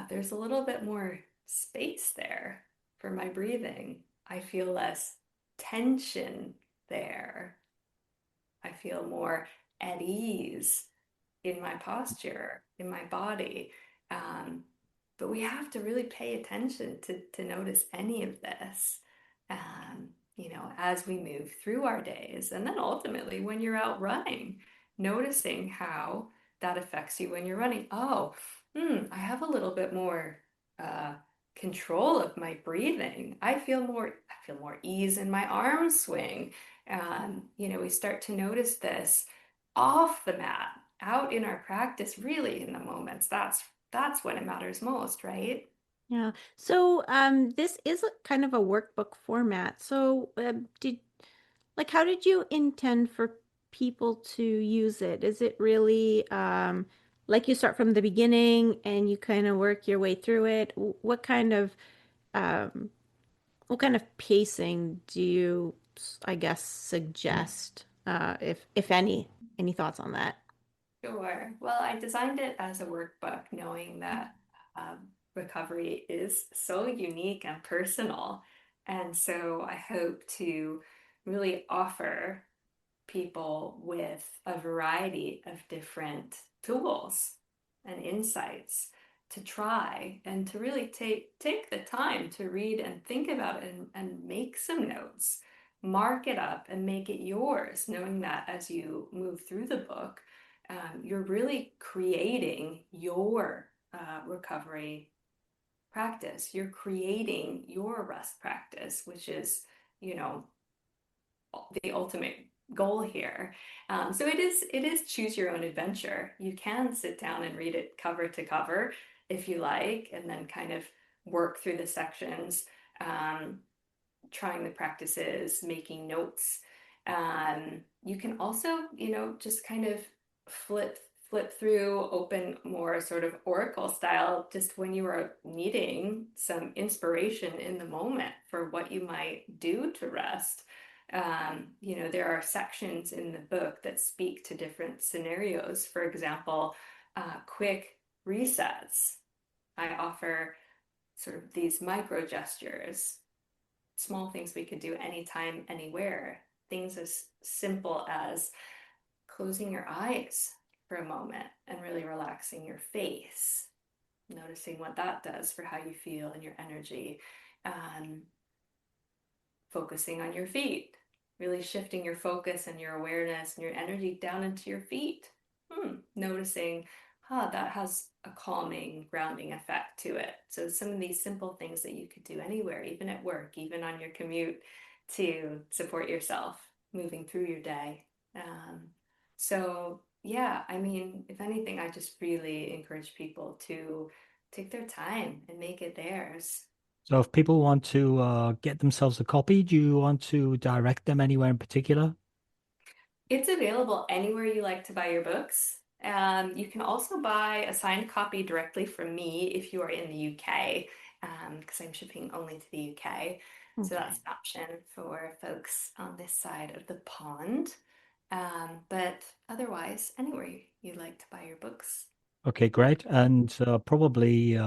there's a little bit more space there for my breathing. I feel less tension there. I feel more at ease in my posture, in my body. Um, but we have to really pay attention to notice any of this. as we move through our days. And then ultimately, when you're out running, noticing how that affects you when you're running. Oh, I have a little bit more uh, control of my breathing. I feel more ease in my arm swing. We start to notice this off the mat, out in our practice, really in the moments. That's when it matters most, right? Yeah. So, this is a kind of a workbook format. So, how did you intend for people to use it? Is it really, like you start from the beginning and you kind of work your way through it? Um, what kind of pacing do you, I guess, suggest, if any? Any thoughts on that? Sure. Well, I designed it as a workbook, knowing that recovery is so unique and personal. And so I hope to really offer people with a variety of different tools and insights to try and to really take the time to read and think about it and make some notes, mark it up and make it yours, knowing that as you move through the book, you're really creating your recovery practice. You're creating your rest practice, which is, you know, the ultimate goal here. So it is choose your own adventure. You can sit down and read it cover to cover if you like, and then kind of work through the sections, um, trying the practices, making notes. You can also, just kind of flip flip through, open more sort of oracle style, just when you are needing some inspiration in the moment for what you might do to rest. There are sections in the book that speak to different scenarios. For example, quick resets. I offer sort of these micro gestures, small things we could do anytime, anywhere. Things as simple as closing your eyes for a moment and really relaxing your face, noticing what that does for how you feel and your energy. Um, Focusing on your feet, really shifting your focus and your awareness and your energy down into your feet. Noticing, that has a calming, grounding effect to it. So some of these simple things that you could do anywhere, even at work, even on your commute, to support yourself moving through your day. So yeah, I mean, if anything, I just really encourage people to take their time and make it theirs. So if people want to get themselves a copy, do you want to direct them anywhere in particular? It's available anywhere you like to buy your books. You can also buy a signed copy directly from me if you are in the UK, because I'm shipping only to the UK. So Okay. that's an option for folks on this side of the pond. But otherwise, anywhere you'd like to buy your books. Okay, great. And probably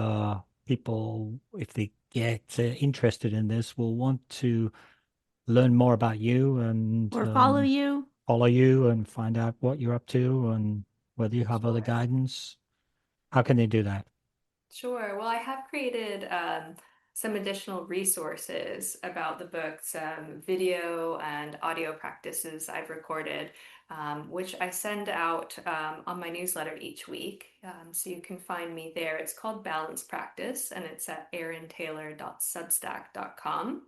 people, if they get interested in this, will want to learn more about you and Or follow you? follow you and find out what you're up to and whether you have other Sure. guidance. How can they do that? Sure. Well, I have created some additional resources about the book, some video and audio practices I've recorded, which I send out on my newsletter each week. So you can find me there. It's called Balance Practice, and it's at erintaylor.substack.com.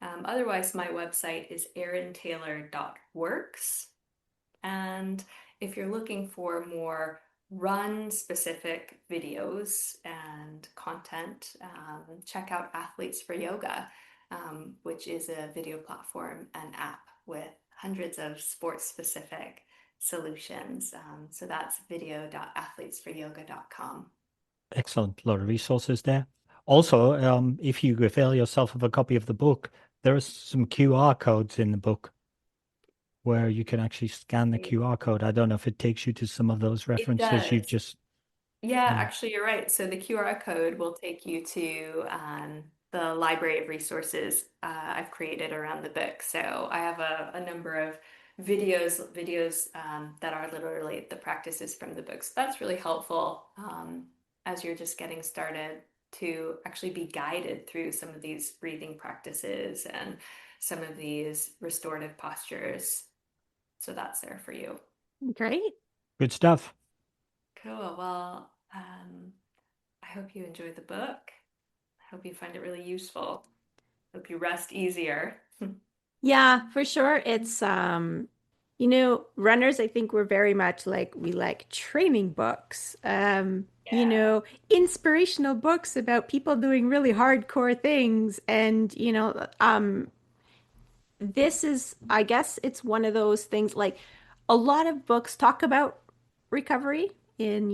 Otherwise, my website is erintaylor.works. And if you're looking for more run specific videos and content, check out Athletes for Yoga, which is a video platform and app with hundreds of sports specific solutions. So that's video.athletesforyoga.com. Excellent. A lot of resources there. Also, if you avail yourself of a copy of the book, there are some QR codes in the book where you can actually scan the QR code. I don't know if it takes you to some of those It references you've does. just. Yeah, Yeah. actually, you're right. So the QR code will take you to the library of resources I've created around the book. So I have a number of videos that are literally the practices from the book. So that's really helpful as you're just getting started. to actually be guided through some of these breathing practices and some of these restorative postures. So that's there for you. Great. Good stuff. Cool. Well, I hope you enjoyed the book. I hope you find it really useful. Hope you rest easier. Yeah, for sure. It's runners, I think we're very much like we like training books, Yeah. inspirational books about people doing really hardcore things. And, this is, I guess it's one of those things like a lot of books talk about recovery in,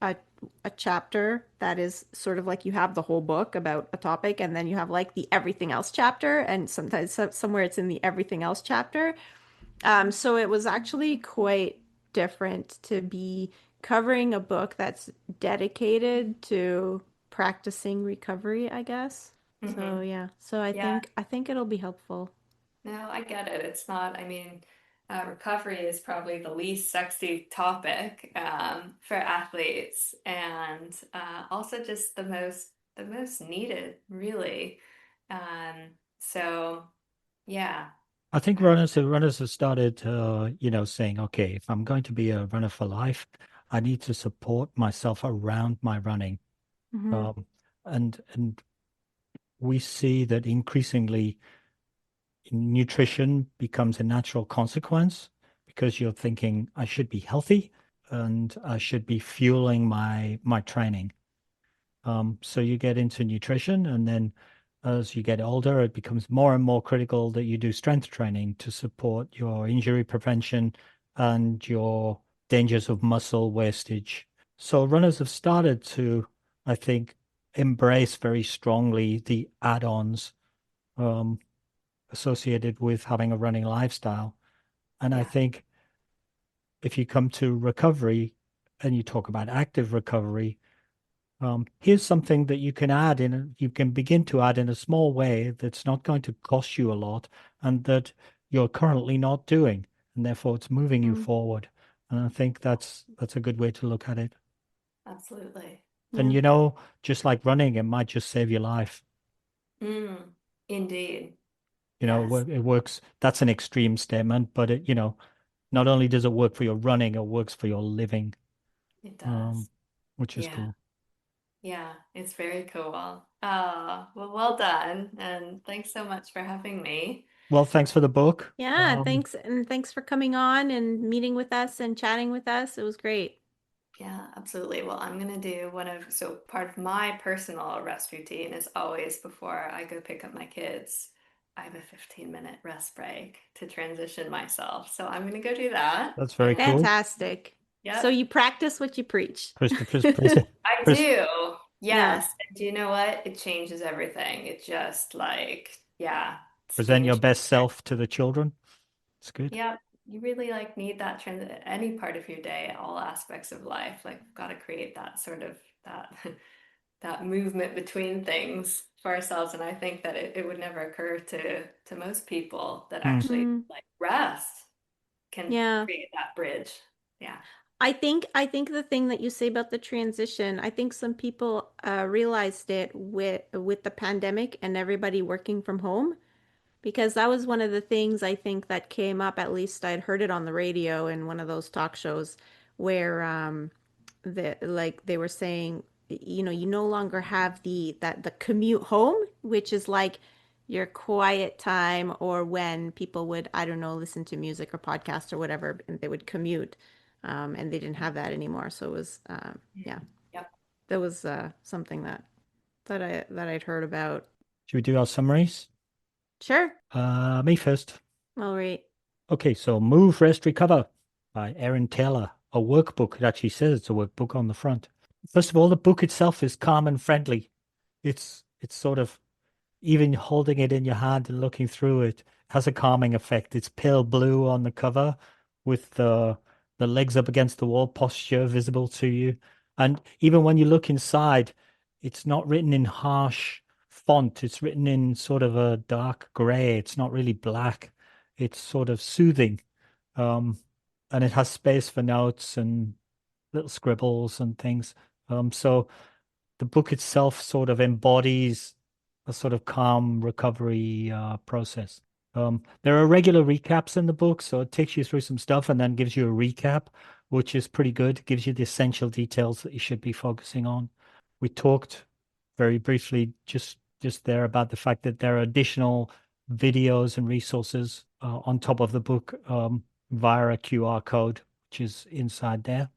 a a chapter that is sort of like you have the whole book about a topic and then you have like the everything else chapter and sometimes somewhere it's in the everything else chapter. So it was actually quite different to be covering a book that's dedicated to practicing recovery, I guess. So Hmm. yeah. So I Yeah. think I think it'll be helpful. No, I get it. It's not, I mean, recovery is probably the least sexy topic for athletes, and also just the most needed, really. So yeah. I think Uh, runners have started, saying, okay, if I'm going to be a runner for life, I need to support myself around my running. Hmm. Um, and we see that increasingly nutrition becomes a natural consequence because you're thinking, I should be healthy and I should be fueling my training. So you get into nutrition, and then as you get older, it becomes more and more critical that you do strength training to support your injury prevention and your dangers of muscle wastage. So runners have started to, I think, embrace very strongly the add-ons um, associated with having a running lifestyle. And I yeah. think if you come to recovery and you talk about active recovery, here's something that you can add in, you can begin to add in a small way that's not going to cost you a lot and that you're currently not doing, and therefore it's moving you Mm, forward. And I think that's a good way to look at it. Absolutely. And yeah. just like running, it might just save your life. Mm, indeed. It Yes, it works. That's an extreme statement, but not only does it work for your running, it works for your living, it um, does. which is Yeah. cool. Yeah, it's very cool. Well done. And thanks so much for having me. Well, thanks for the book. Yeah, thanks and thanks for coming on and meeting with us and chatting with us. It was great. Yeah, absolutely. Well, I'm gonna do so part of my personal rest routine is always before I go pick up my kids, I have a 15-minute rest break to transition myself. So I'm gonna go do that. That's very And cool. Fantastic. So yep, you practice what you preach. Christopher's present. I Chris, do. Yeah. Yes. And do you know what? It changes everything. It just yeah, it's present game your best changer. self to the children. It's good. Yeah, you really need that trend any part of your day, all aspects of life. Like, we've got to create that sort of that that movement between things for ourselves. And I think that it would never occur to most people that Hmm. actually Mm, like rest can yeah. create that bridge. Yeah. I think the thing that you say about the transition, I think some people realized it with the pandemic and everybody working from home. Because that was one of the things I think that came up, at least I'd heard it on the radio in one of those talk shows where they were saying, you no longer have the commute home, which is like your quiet time or when people would, I don't know, listen to music or podcast or whatever, and they would commute. And they didn't have that anymore. So it was yeah, Mm. Yep. that was something that I'd heard about. Should we do our summaries? Sure. Me first. All right. Okay, so Move, Rest, Recover by Erin Taylor, a workbook. It actually says it's a workbook on the front. First of all, the book itself is calm and friendly. It's sort of even holding it in your hand and looking through it has a calming effect. It's pale blue on the cover with the legs up against the wall posture visible to you. And even when you look inside, it's not written in harsh font. It's written in sort of a dark gray. It's not really black. It's sort of soothing. Um, and it has space for notes and little scribbles and things. So the book itself sort of embodies a sort of calm recovery process. There are regular recaps in the book, so it takes you through some stuff and then gives you a recap, which is pretty good. It gives you the essential details that you should be focusing on. We talked very briefly just there about the fact that there are additional videos and resources on top of the book via a QR code, which is inside there.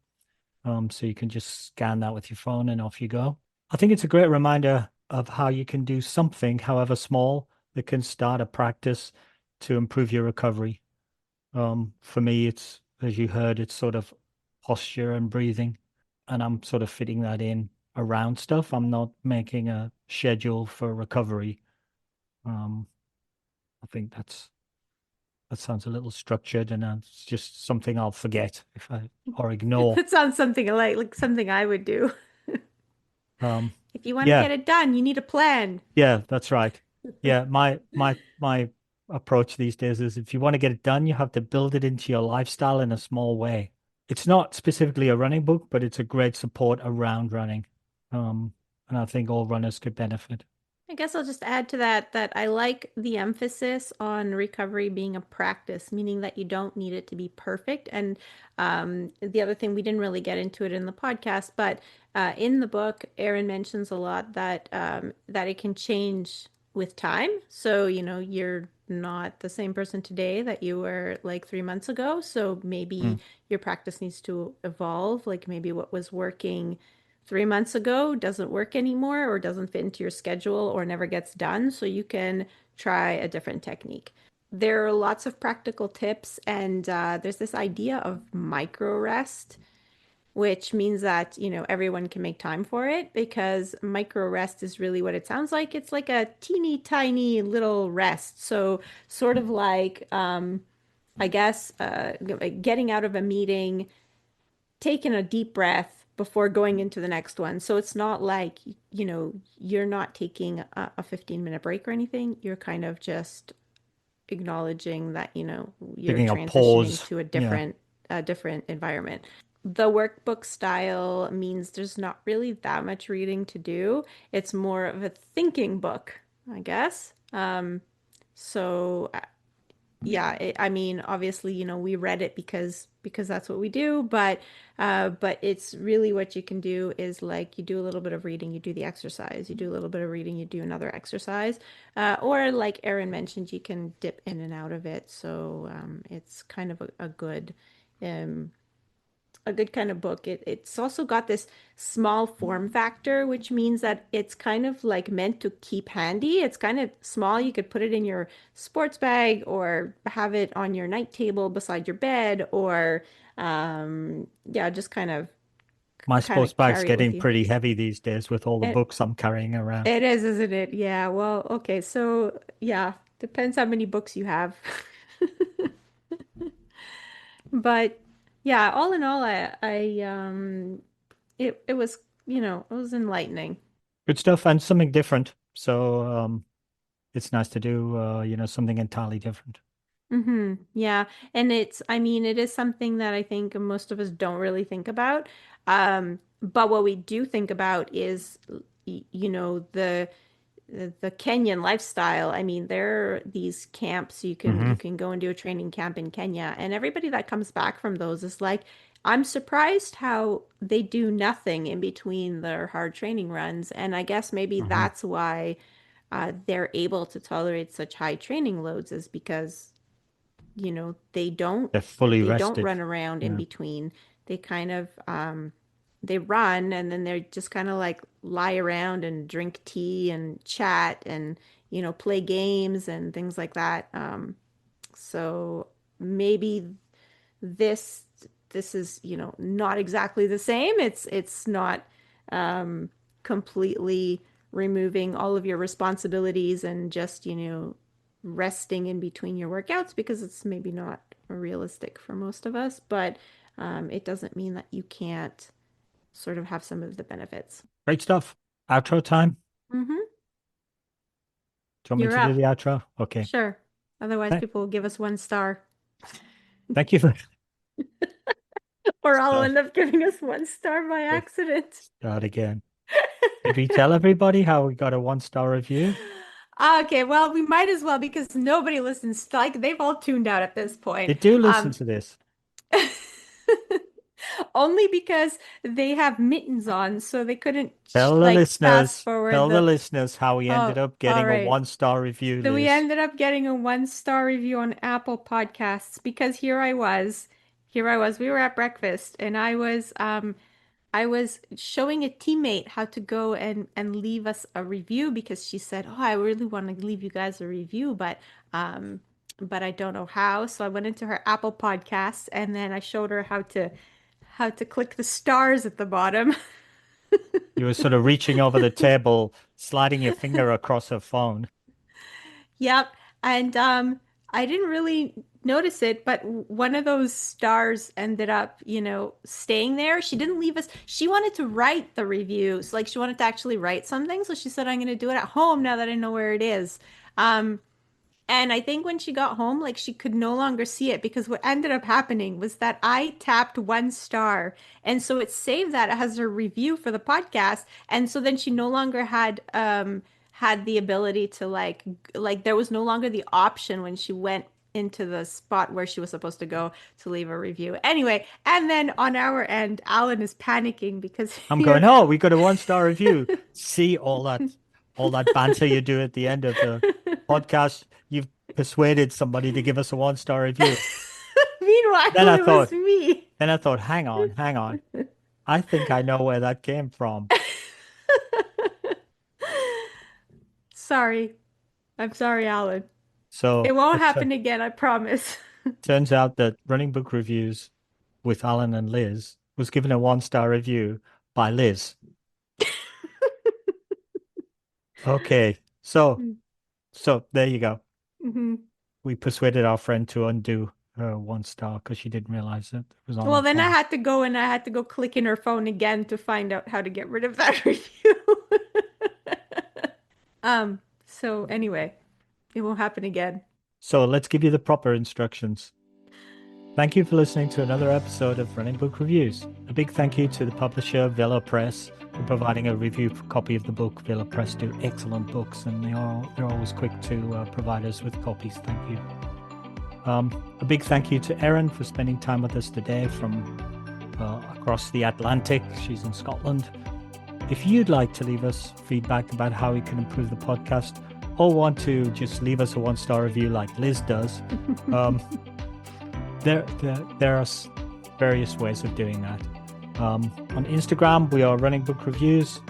So you can just scan that with your phone and off you go. I think it's a great reminder of how you can do something, however small, that can start a practice to improve your recovery. For me, it's, as you heard, it's sort of posture and breathing, and I'm sort of fitting that in around stuff. I'm not making a schedule for recovery. I think that sounds a little structured, and it's just something I'll forget if I or ignore. That sounds something like something I would do. Um, If you want to yeah, get it done, you need a plan. yeah, that's right. Yeah, my approach these days is if you want to get it done, you have to build it into your lifestyle in a small way. It's not specifically a running book, but it's a great support around running. And I think all runners could benefit. I guess I'll just add to that I like the emphasis on recovery being a practice, meaning that you don't need it to be perfect. And the other thing, we didn't really get into it in the podcast, but in the book, Erin mentions a lot that it can change with time. So, you're not the same person today that you were like 3 months ago. So maybe Mm. your practice needs to evolve. Like maybe what was working 3 months ago doesn't work anymore or doesn't fit into your schedule or never gets done. So you can try a different technique. There are lots of practical tips, and there's this idea of micro rest, which means that, everyone can make time for it because micro rest is really what it sounds like. It's like a teeny tiny little rest. So, sort of like, I guess, getting out of a meeting, taking a deep breath before going into the next one. So it's not like, you're not taking a 15-minute break or anything. You're kind of just acknowledging that, you're Taking a transitioning pause. to Yeah. a different environment. The workbook style means there's not really that much reading to do. It's more of a thinking book, I guess. So yeah, I mean, obviously, we read it because that's what we do, but it's really what you can do is like you do a little bit of reading, you do the exercise, you do a little bit of reading, you do another exercise, or like Erin mentioned, you can dip in and out of it. So it's kind of um, a good kind of book. It's also got this small form factor, which means that it's kind of like meant to keep handy. It's kind of small. You could put it in your sports bag or have it on your night table beside your bed, or yeah, just My kind sports of bag's carry it with getting you. pretty heavy these days with all the It books I'm carrying around. it is, isn't it? Yeah. Well, okay. So yeah, depends how many books you have. But yeah, all in all, it was, it was enlightening. Good stuff and something different. So it's nice to do something entirely different. Yeah. And I mean, it is something that I think most of us don't really think about. But what we do think about is, the Kenyan lifestyle. I mean, there are these camps Hmm. you can go and do a training camp in Kenya, and everybody that comes back from those is like, I'm surprised how they do nothing in between their hard training runs. And I guess maybe Hmm. that's why they're able to tolerate such high training loads is because they don't They're fully they don't rested. run around in Yeah. between. They kind of they run and then they're just kind of like lie around and drink tea and chat and play games and things like that. So maybe this this is not exactly the same. It's not um, completely removing all of your responsibilities and just resting in between your workouts because it's maybe not realistic for most of us, but it doesn't mean that you can't sort of have some of the benefits. Great stuff. Outro time. Hmm. Do you want me You're to do the up. outro? Okay. Sure. Otherwise, Th- people will give us 1 star, Thank you for or I'll start, end up giving us 1 star by accident. start again. Did we tell everybody how we got a 1-star review? Okay, well, we might as well because nobody listens. Like they've all tuned out at this point. They do listen to this. Only because they have mittens on, so they couldn't Tell the like fast listeners, forward tell the the. listeners how we ended Oh, up all getting a right. 1-star review, So we Liz. ended up getting a 1-star review on Apple Podcasts because here I was. We were at breakfast, and I was showing a teammate how to go and leave us a review because she said, "Oh, I really want to leave you guys a review, but I don't know how." So I went into her Apple Podcasts and then I showed her how to click the stars at the bottom. You were sort of reaching over the table, sliding your finger across her phone. Yep. And I didn't really notice it, but one of those stars ended up, staying there. She didn't leave us. She wanted to write the reviews. Like she wanted to actually write something. So she said, I'm going to do it at home now that I know where it is. Um, and I think when she got home, like she could no longer see it because what ended up happening was that I tapped 1 star. And so it saved that as her review for the podcast. And so then she no longer had the ability to like there was no longer the option when she went into the spot where she was supposed to go to leave a review. Anyway, and then on our end, Alan is panicking because I'm going, here oh, we got a 1-star review. See all that banter you do at the end of the podcast. You've persuaded somebody to give us a 1-star review. Then meanwhile I it was thought, me. hang on. I think I know where that came from. Sorry. I'm sorry, Alan. It So won't it happen again, I promise. turns out that Running Book Reviews with Alan and Liz was given a 1-star review by Liz. Okay, so there you go. hmm We persuaded our friend to undo her 1-star because she didn't realize that it was on Well, her then phone. I had to go click in her phone again to find out how to get rid of that review. So anyway, it won't happen again. So let's give you the proper instructions. Thank you for listening to another episode of Running Book Reviews. A big thank you to the publisher Villa Press for providing a review copy of the book. Villa Press do excellent books, and they're always quick to provide us with copies. Thank you. A big thank you to Erin for spending time with us today from across the Atlantic. She's in Scotland. If you'd like to leave us feedback about how we can improve the podcast, or want to just leave us a 1-star review like Liz does, there are various ways of doing that. On Instagram, we are Running Book Reviews.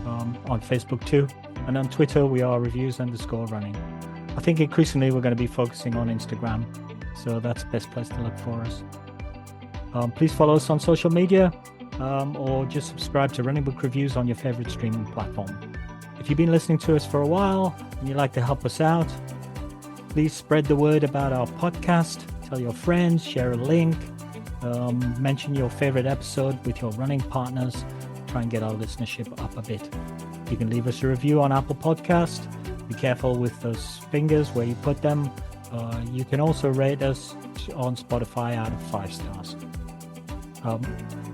On Facebook too. And on Twitter, we are reviews_running. I think increasingly we're going to be focusing on Instagram. So that's the best place to look for us. Please follow us on social media or just subscribe to Running Book Reviews on your favorite streaming platform. If you've been listening to us for a while and you'd like to help us out, please spread the word about our podcast. Tell your friends, share a link, mention your favorite episode with your running partners. Try and get our listenership up a bit. You can leave us a review on Apple Podcast. Be careful with those fingers where you put them. You can also rate us on Spotify out of 5 stars.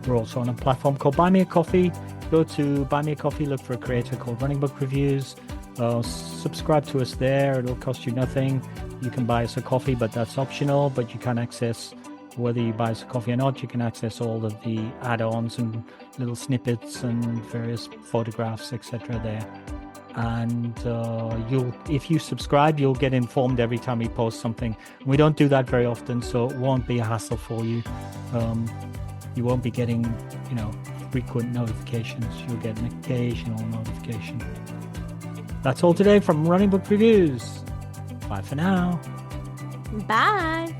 We're also on a platform called Buy Me a Coffee. Go to Buy Me a Coffee, look for a creator called Running Book Reviews. Subscribe to us there. It'll cost you nothing. You can buy us a coffee, but that's optional. But you can access, whether you buy us a coffee or not, you can access all of the add-ons and little snippets and various photographs, etc. there. And if you subscribe, you'll get informed every time we post something. We don't do that very often, so it won't be a hassle for you. You won't be getting, frequent notifications. You'll get an occasional notification. That's all today from Running Book Reviews. Bye for now. Bye.